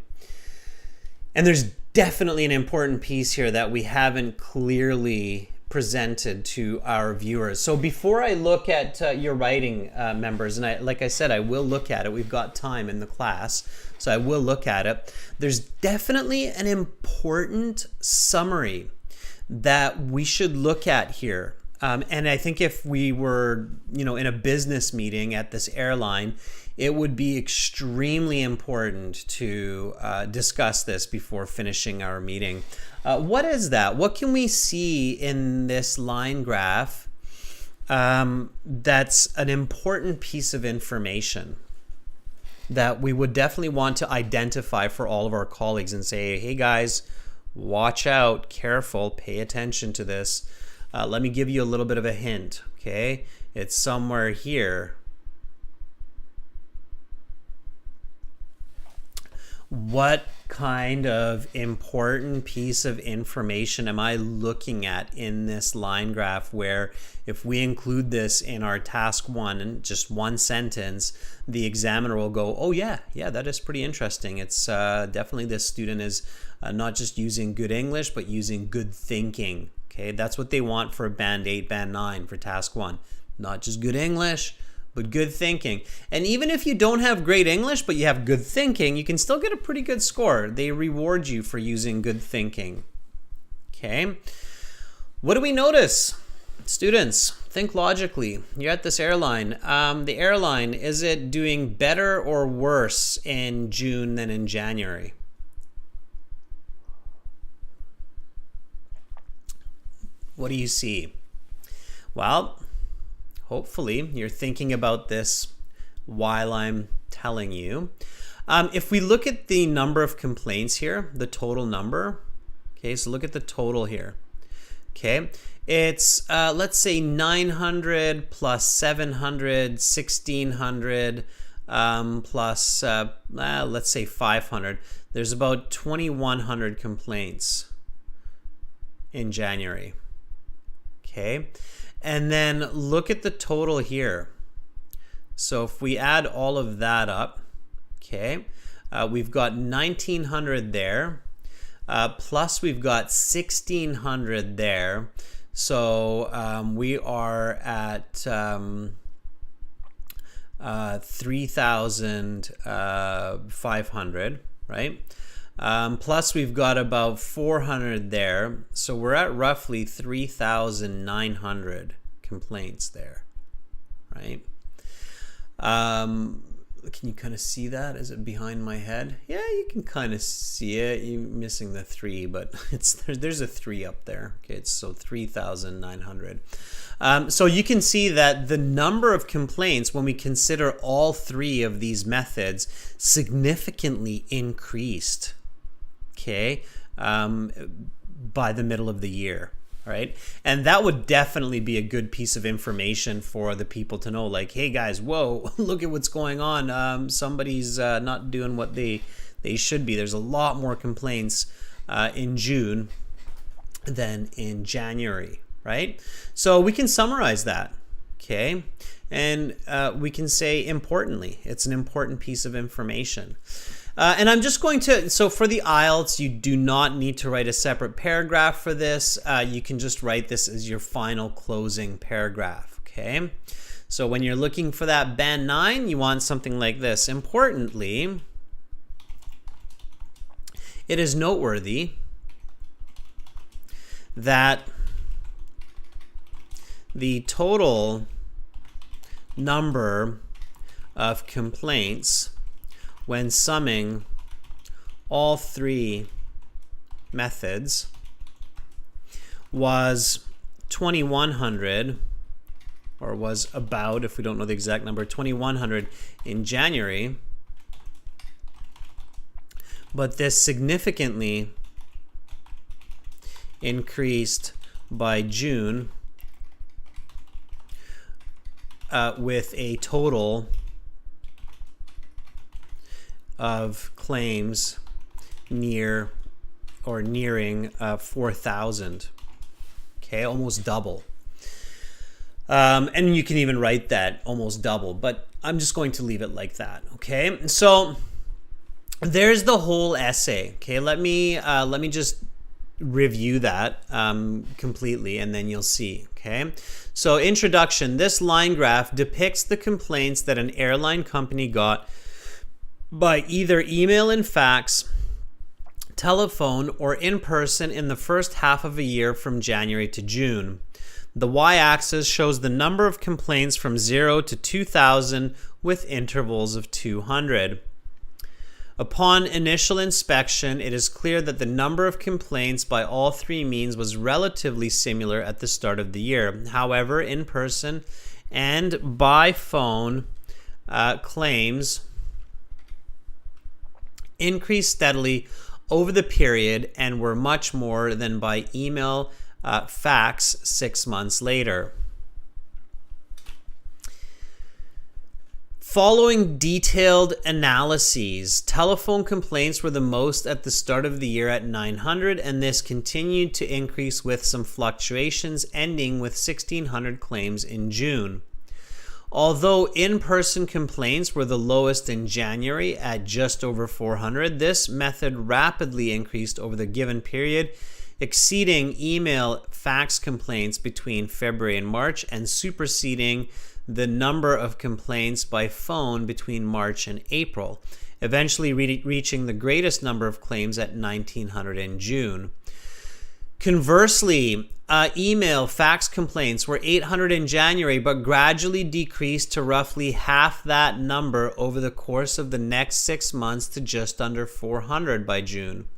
And there's definitely an important piece here that we haven't clearly presented to our viewers. So before I look at your writing, members, and like I said, I will look at it. We've got time in the class, so I will look at it. There's definitely an important summary that we should look at here. And I think if we were, in a business meeting at this airline, it would be extremely important to discuss this before finishing our meeting. What is that? What can we see in this line graph that's an important piece of information that we would definitely want to identify for all of our colleagues and say, hey guys, watch out, careful, pay attention to this. Let me give you a little bit of a hint, okay? It's somewhere here. What kind of important piece of information am I looking at in this line graph where if we include this in our task 1 in just one sentence, the examiner will go, oh yeah, that is pretty interesting. It's definitely this student is not just using good English, but using good thinking. Okay, that's what they want for band 8, band 9 for task 1. Not just good English, but good thinking. And even if you don't have great English, but you have good thinking, you can still get a pretty good score. They reward you for using good thinking. Okay. What do we notice? Students, think logically. You're at this airline. The airline, is it doing better or worse in June than in January? What do you see? Well, hopefully you're thinking about this while I'm telling you. If we look at the number of complaints here, the total number, okay, so look at the total here. Okay, it's let's say 900 plus 700, 1600 plus let's say 500. There's about 2100 complaints in January. Okay, and then look at the total here. So if we add all of that up, okay, we've got 1900 there, plus we've got 1600 there. So we are at 3,500, right? Plus we've got about 400 there. So we're at roughly 3,900 complaints there, right? Can you kind of see that? Is it behind my head? Yeah, you can kind of see it. You're missing the 3, but there's a 3 up there. Okay, it's so 3,900. So you can see that the number of complaints, when we consider all 3 of these methods, significantly increased, okay, by the middle of the year. Right? And that would definitely be a good piece of information for the people to know, like, hey guys, whoa, look at what's going on. Somebody's not doing what they should be. There's a lot more complaints in June than in January, right? So we can summarize that, okay? And we can say importantly, it's an important piece of information. And I'm just going to, so for the IELTS, you do not need to write a separate paragraph for this. You can just write this as your final closing paragraph, okay? So when you're looking for that band 9, you want something like this. Importantly, it is noteworthy that the total number of complaints when summing all 3 methods was 2,100, or was about, if we don't know the exact number, 2,100 in January. But this significantly increased by June with a total of claims near or nearing 4,000. Okay, almost double. And you can even write that almost double, but I'm just going to leave it like that. Okay, so there's the whole essay. Okay, let me just review that completely, and then you'll see. Okay, so introduction. This line graph depicts the complaints that an airline company got by either email and fax, telephone, or in person in the first half of a year from January to June. The y-axis shows the number of complaints from 0 to 2,000 with intervals of 200. Upon initial inspection, it is clear that the number of complaints by all 3 means was relatively similar at the start of the year. However, in person and by phone claims increased steadily over the period and were much more than by email fax 6 months later. Following detailed analyses, telephone complaints were the most at the start of the year at 900, and this continued to increase with some fluctuations, ending with 1,600 claims in June. Although in-person complaints were the lowest in January at just over 400, this method rapidly increased over the given period, exceeding email fax complaints between February and March and superseding the number of complaints by phone between March and April, eventually reaching the greatest number of claims at 1,900 in June. Conversely, email fax complaints were 800 in January, but gradually decreased to roughly half that number over the course of the next 6 months to just under 400 by June.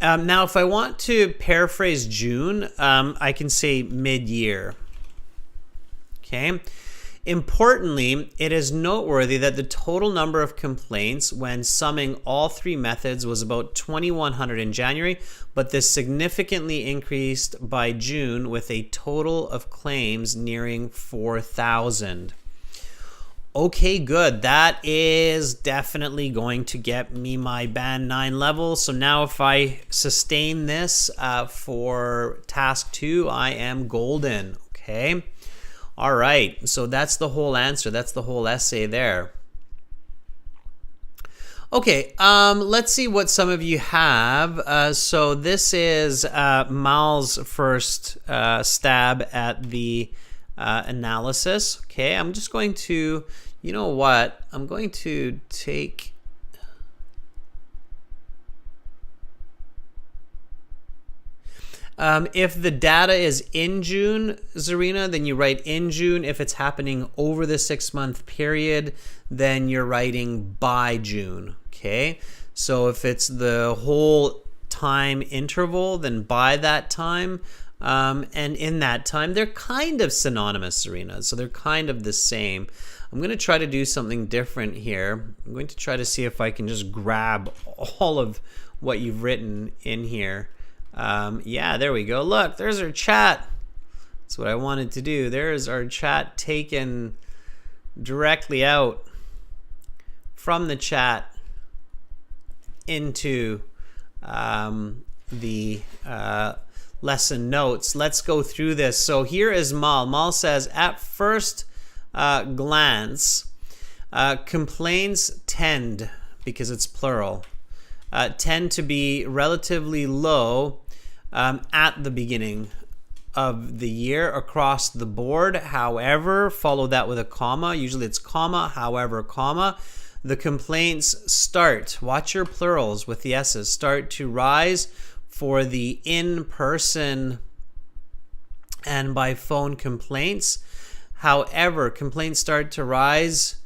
Now, if I want to paraphrase June, I can say mid-year. Okay. Importantly, it is noteworthy that the total number of complaints when summing all three methods was about 2,100 in January, but this significantly increased by June with a total of claims nearing 4,000. Okay, good. That is definitely going to get me my band 9 level. So now if I sustain this for task 2, I am golden. Okay. All right. So that's the whole answer. That's the whole essay there. Okay, let's see what some of you have. So this is Mal's first stab at the analysis. Okay, I'm just going to, you know what? I'm going to take... if the data is in June, Zarina, then you write in June. If it's happening over the 6-month period, then you're writing by June. Okay, so if it's the whole time interval, then by that time. And in that time, they're kind of synonymous, Zarina. So they're kind of the same. I'm going to try to do something different here. I'm going to try to see if I can just grab all of what you've written in here. Yeah, there we go. Look, there's our chat. That's what I wanted to do. There's our chat taken directly out from the chat into the lesson notes. Let's go through this. So here is Mal. Mal says, at first glance, complaints tend, because it's plural, tend to be relatively low at the beginning of the year across the board. However, follow that with a comma. Usually it's comma, however, comma. The complaints start, watch your plurals with the S's, start to rise for the in-person and by phone complaints. However, complaints start to rise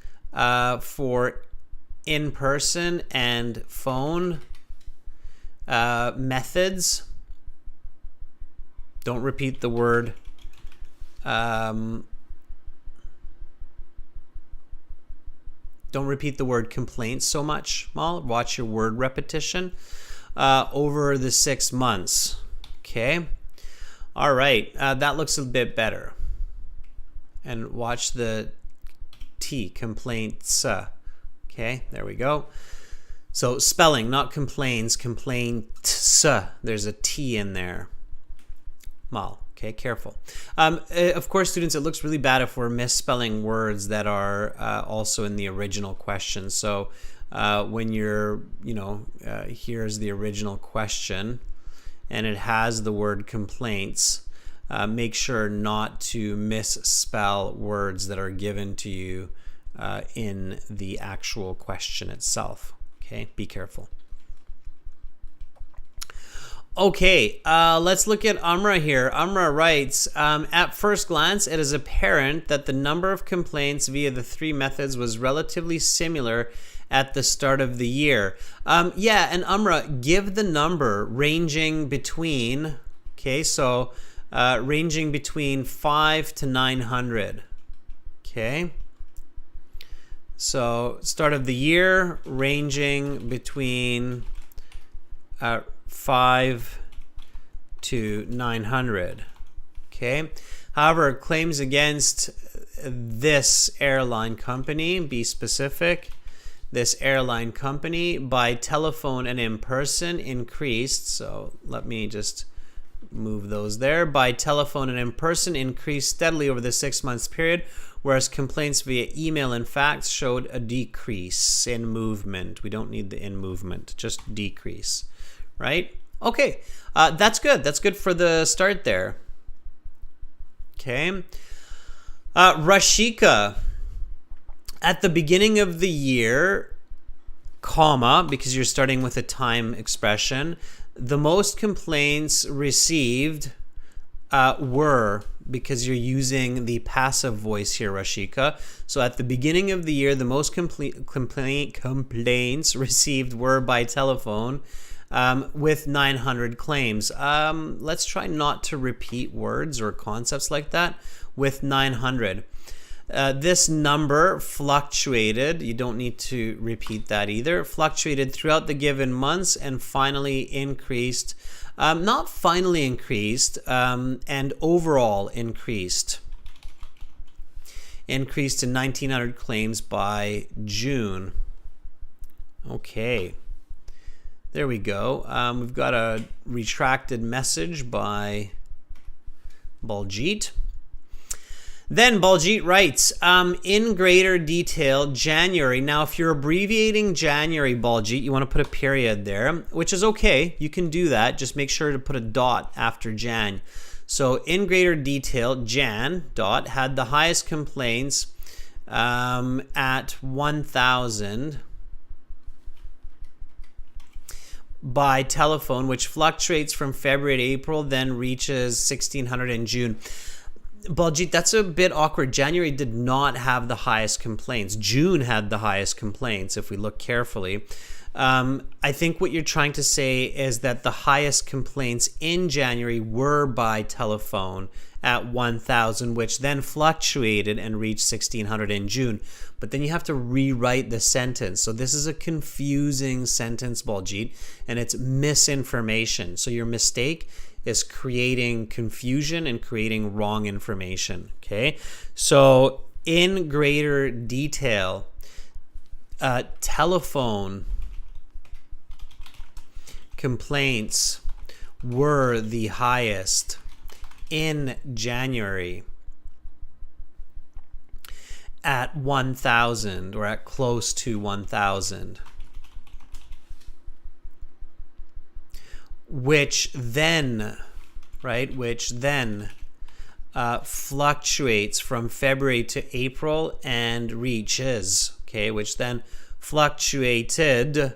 for in-person and phone methods. Don't repeat the word complaints so much, Mal. Watch your word repetition over the 6 months. Okay. All right. That looks a bit better. And watch the T, complaints. Okay, there we go. So spelling, not complaints, complaints. There's a T in there. Mal. Okay, careful. Of course, students, it looks really bad if we're misspelling words that are also in the original question. So when you're, here's the original question and it has the word complaints, make sure not to misspell words that are given to you in the actual question itself. Okay, be careful. Okay, let's look at Amra here. Amra writes, at first glance, it is apparent that the number of complaints via the 3 methods was relatively similar at the start of the year. Yeah, and Amra, give the number ranging between, okay, so ranging between 5 to 900. Okay. So start of the year ranging between 5 to 900. Okay. However, claims against this airline company, be specific, this airline company by telephone and in person increased. So let me just move those there. By telephone and in person increased steadily over the 6 months period, whereas complaints via email and fax showed a decrease in movement. We don't need the in movement, just decrease, right? Okay, that's good. That's good for the start there. Okay. Rashika, at the beginning of the year, comma, because you're starting with a time expression, the most complaints received were, because you're using the passive voice here, Rashika. So at the beginning of the year, the most complaints received were by telephone with 900 claims. Let's try not to repeat words or concepts like that with 900. This number fluctuated. You don't need to repeat that either. Fluctuated throughout the given months and finally increased. Not finally increased, and overall increased. Increased to 1,900 claims by June. Okay. There we go. We've got a retracted message by Baljeet. Then Baljeet writes, in greater detail, January. Now, if you're abbreviating January, Baljeet, you want to put a period there, which is okay. You can do that. Just make sure to put a dot after Jan. So in greater detail, Jan, dot, had the highest complaints at 1,000 by telephone, which fluctuates from February to April, then reaches 1,600 in June. Baljeet, that's a bit awkward. January did not have the highest complaints. June had the highest complaints, if we look carefully. I think what you're trying to say is that the highest complaints in January were by telephone at 1,000, which then fluctuated and reached 1,600 in June. But then you have to rewrite the sentence. So this is a confusing sentence, Baljeet, and it's misinformation. So your mistake is creating confusion and creating wrong information. Okay, so in greater detail, telephone complaints were the highest in January at 1,000 or at close to 1,000. Which then fluctuates from February to April and reaches, okay, which then fluctuated.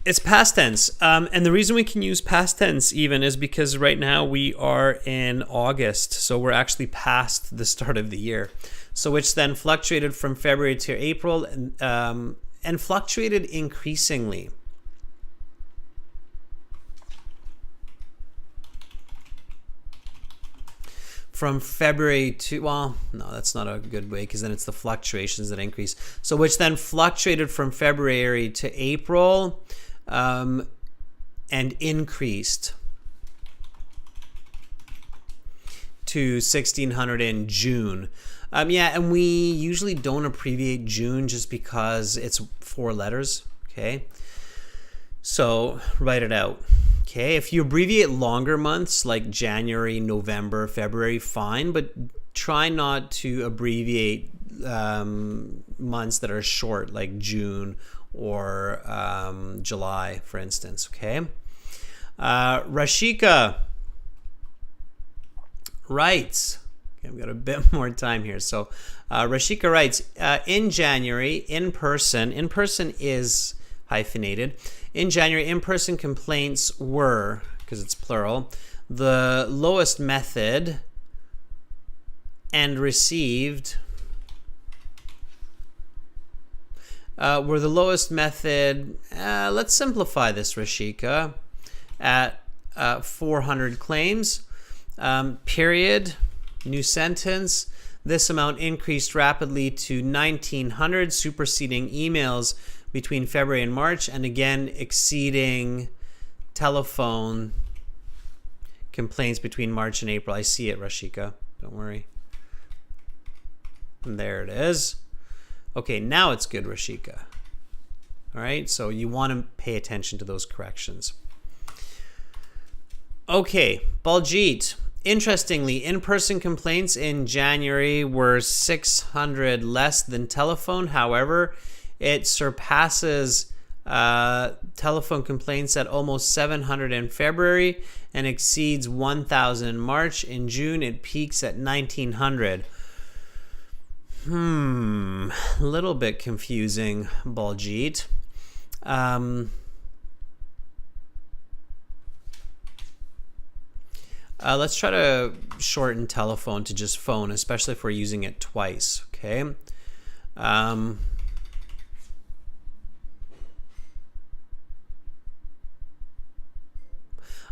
It's past tense. And the reason we can use past tense even is because right now we are in August. So we're actually past the start of the year. So which then fluctuated from February to April and fluctuated increasingly. From February to, well, no, that's not a good way because then it's the fluctuations that increase. So which then fluctuated from February to April and increased to 1,600 in June. Yeah, and we usually don't abbreviate June just because it's 4 letters, okay? So write it out. Okay, if you abbreviate longer months like January, November, February, fine, but try not to abbreviate months that are short like June or July, for instance, okay? Rashika writes, okay, I've got a bit more time here. So Rashika writes, in January, in person is hyphenated. In January, in-person complaints were, because it's plural, the lowest method and received were the lowest method. Let's simplify this, Rashika, at 400 claims. Period, new sentence. This amount increased rapidly to 1,900, superseding emails between February and March, and again exceeding telephone complaints between March and April. I see it, Rashika. Don't worry. And there it is. Okay, now it's good, Rashika. All right, so you want to pay attention to those corrections. Okay, Baljeet. Interestingly, in-person complaints in January were 600 less than telephone. However, it surpasses telephone complaints at almost 700 in February and exceeds 1,000 in March. In June, it peaks at 1,900. A little bit confusing, Baljeet. Let's try to shorten telephone to just phone, especially if we're using it twice, okay?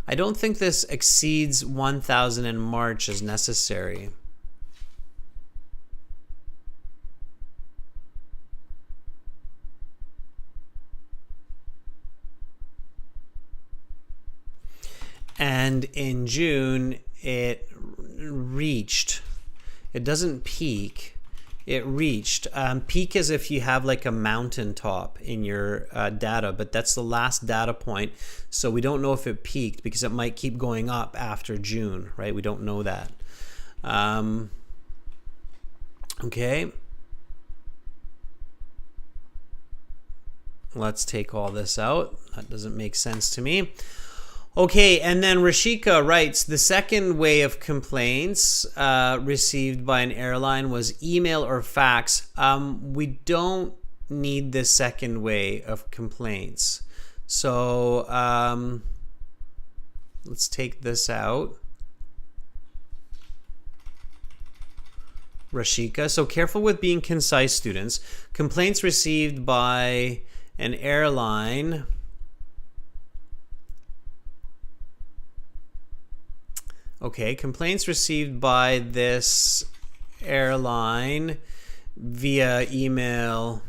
I don't think this exceeds 1,000 in March is necessary. And in June, it doesn't peak, it reached. Peak is if you have like a mountaintop in your data, but that's the last data point. So we don't know if it peaked because it might keep going up after June, right? We don't know that. Okay. Let's take all this out. That doesn't make sense to me. Okay, and then Rashika writes, the second way of complaints received by an airline was email or fax. We don't need this second way of complaints. So let's take this out. Rashika. So careful with being concise, students. Complaints received by an airline. Okay, complaints received by this airline via email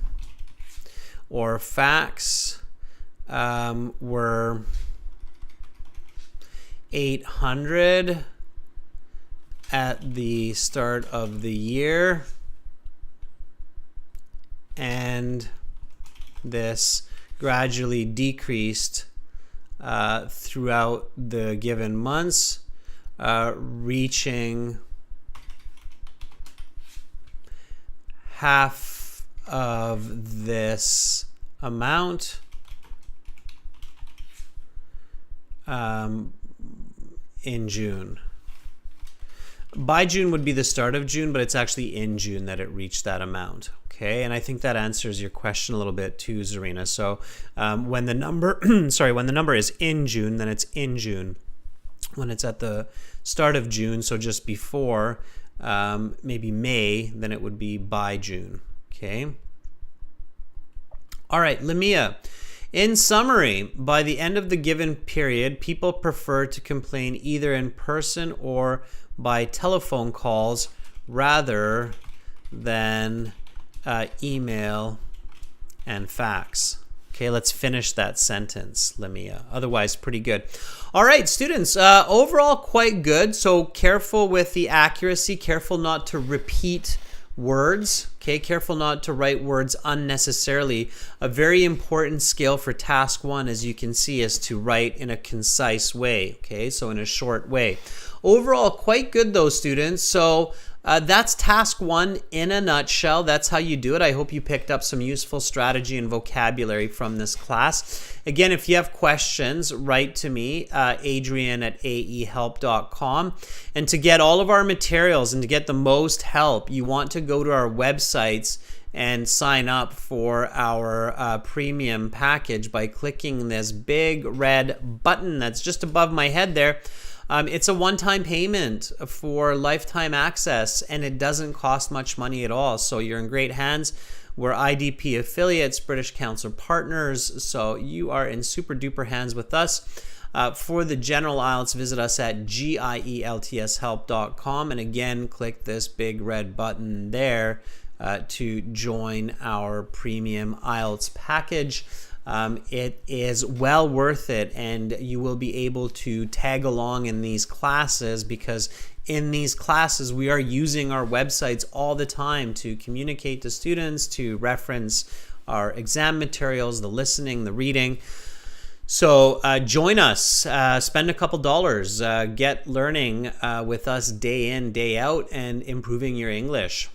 or fax were 800 at the start of the year, and this gradually decreased throughout the given months, reaching half of this amount in June. By June would be the start of June, but it's actually in June that it reached that amount. Okay, and I think that answers your question a little bit too, Zarina. So when the number, when the number is in June, then it's in June. When it's at the start of June, so just before maybe May, then it would be by June. Okay. All right, Lamia. In summary, by the end of the given period, people prefer to complain either in person or by telephone calls rather than email and fax. Okay, let's finish that sentence, Lamia. Otherwise, pretty good. All right, students, overall quite good. So careful with the accuracy, careful not to repeat words. Okay, careful not to write words unnecessarily. A very important skill for task 1, as you can see, is to write in a concise way. Okay, so in a short way. Overall, quite good though, students. So that's task 1 in a nutshell. That's how you do it. I hope you picked up some useful strategy and vocabulary from this class. Again, if you have questions, write to me, adrian@aehelp.com. And to get all of our materials and to get the most help, you want to go to our websites and sign up for our premium package by clicking this big red button that's just above my head there. It's a one-time payment for lifetime access, and it doesn't cost much money at all. So you're in great hands. We're IDP affiliates, British Council partners, so you are in super duper hands with us. For the general IELTS, visit us at gieltshelp.com, and again, click this big red button there to join our premium IELTS package. It is well worth it, and you will be able to tag along in these classes, because in these classes we are using our websites all the time to communicate to students, to reference our exam materials, the listening, the reading. So join us, spend a couple dollars, get learning with us day in, day out, and improving your English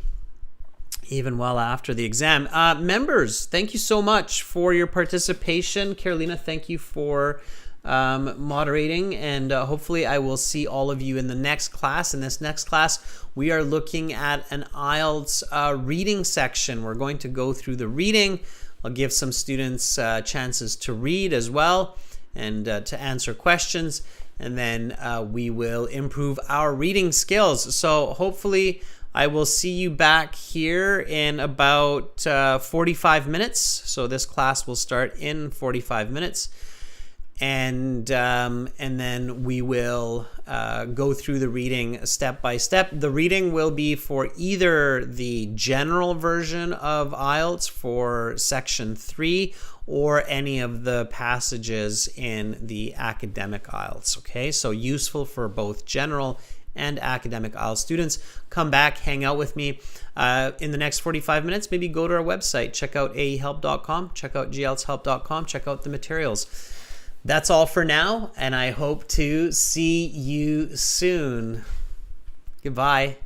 even well after the exam. Members, thank you so much for your participation. Carolina, thank you for moderating, and hopefully I will see all of you in the next class. In this next class, we are looking at an IELTS reading section. We're going to go through the reading. I'll give some students chances to read as well and to answer questions, and then we will improve our reading skills. So hopefully I will see you back here in about 45 minutes. So this class will start in 45 minutes. And then we will go through the reading step by step. The reading will be for either the general version of IELTS for section 3 or any of the passages in the academic IELTS. Okay, so useful for both general and academic IELTS students. Come back, hang out with me in the next 45 minutes. Maybe go to our website, check out aehelp.com, check out glshelp.com, check out the materials. That's all for now, and I hope to see you soon. Goodbye.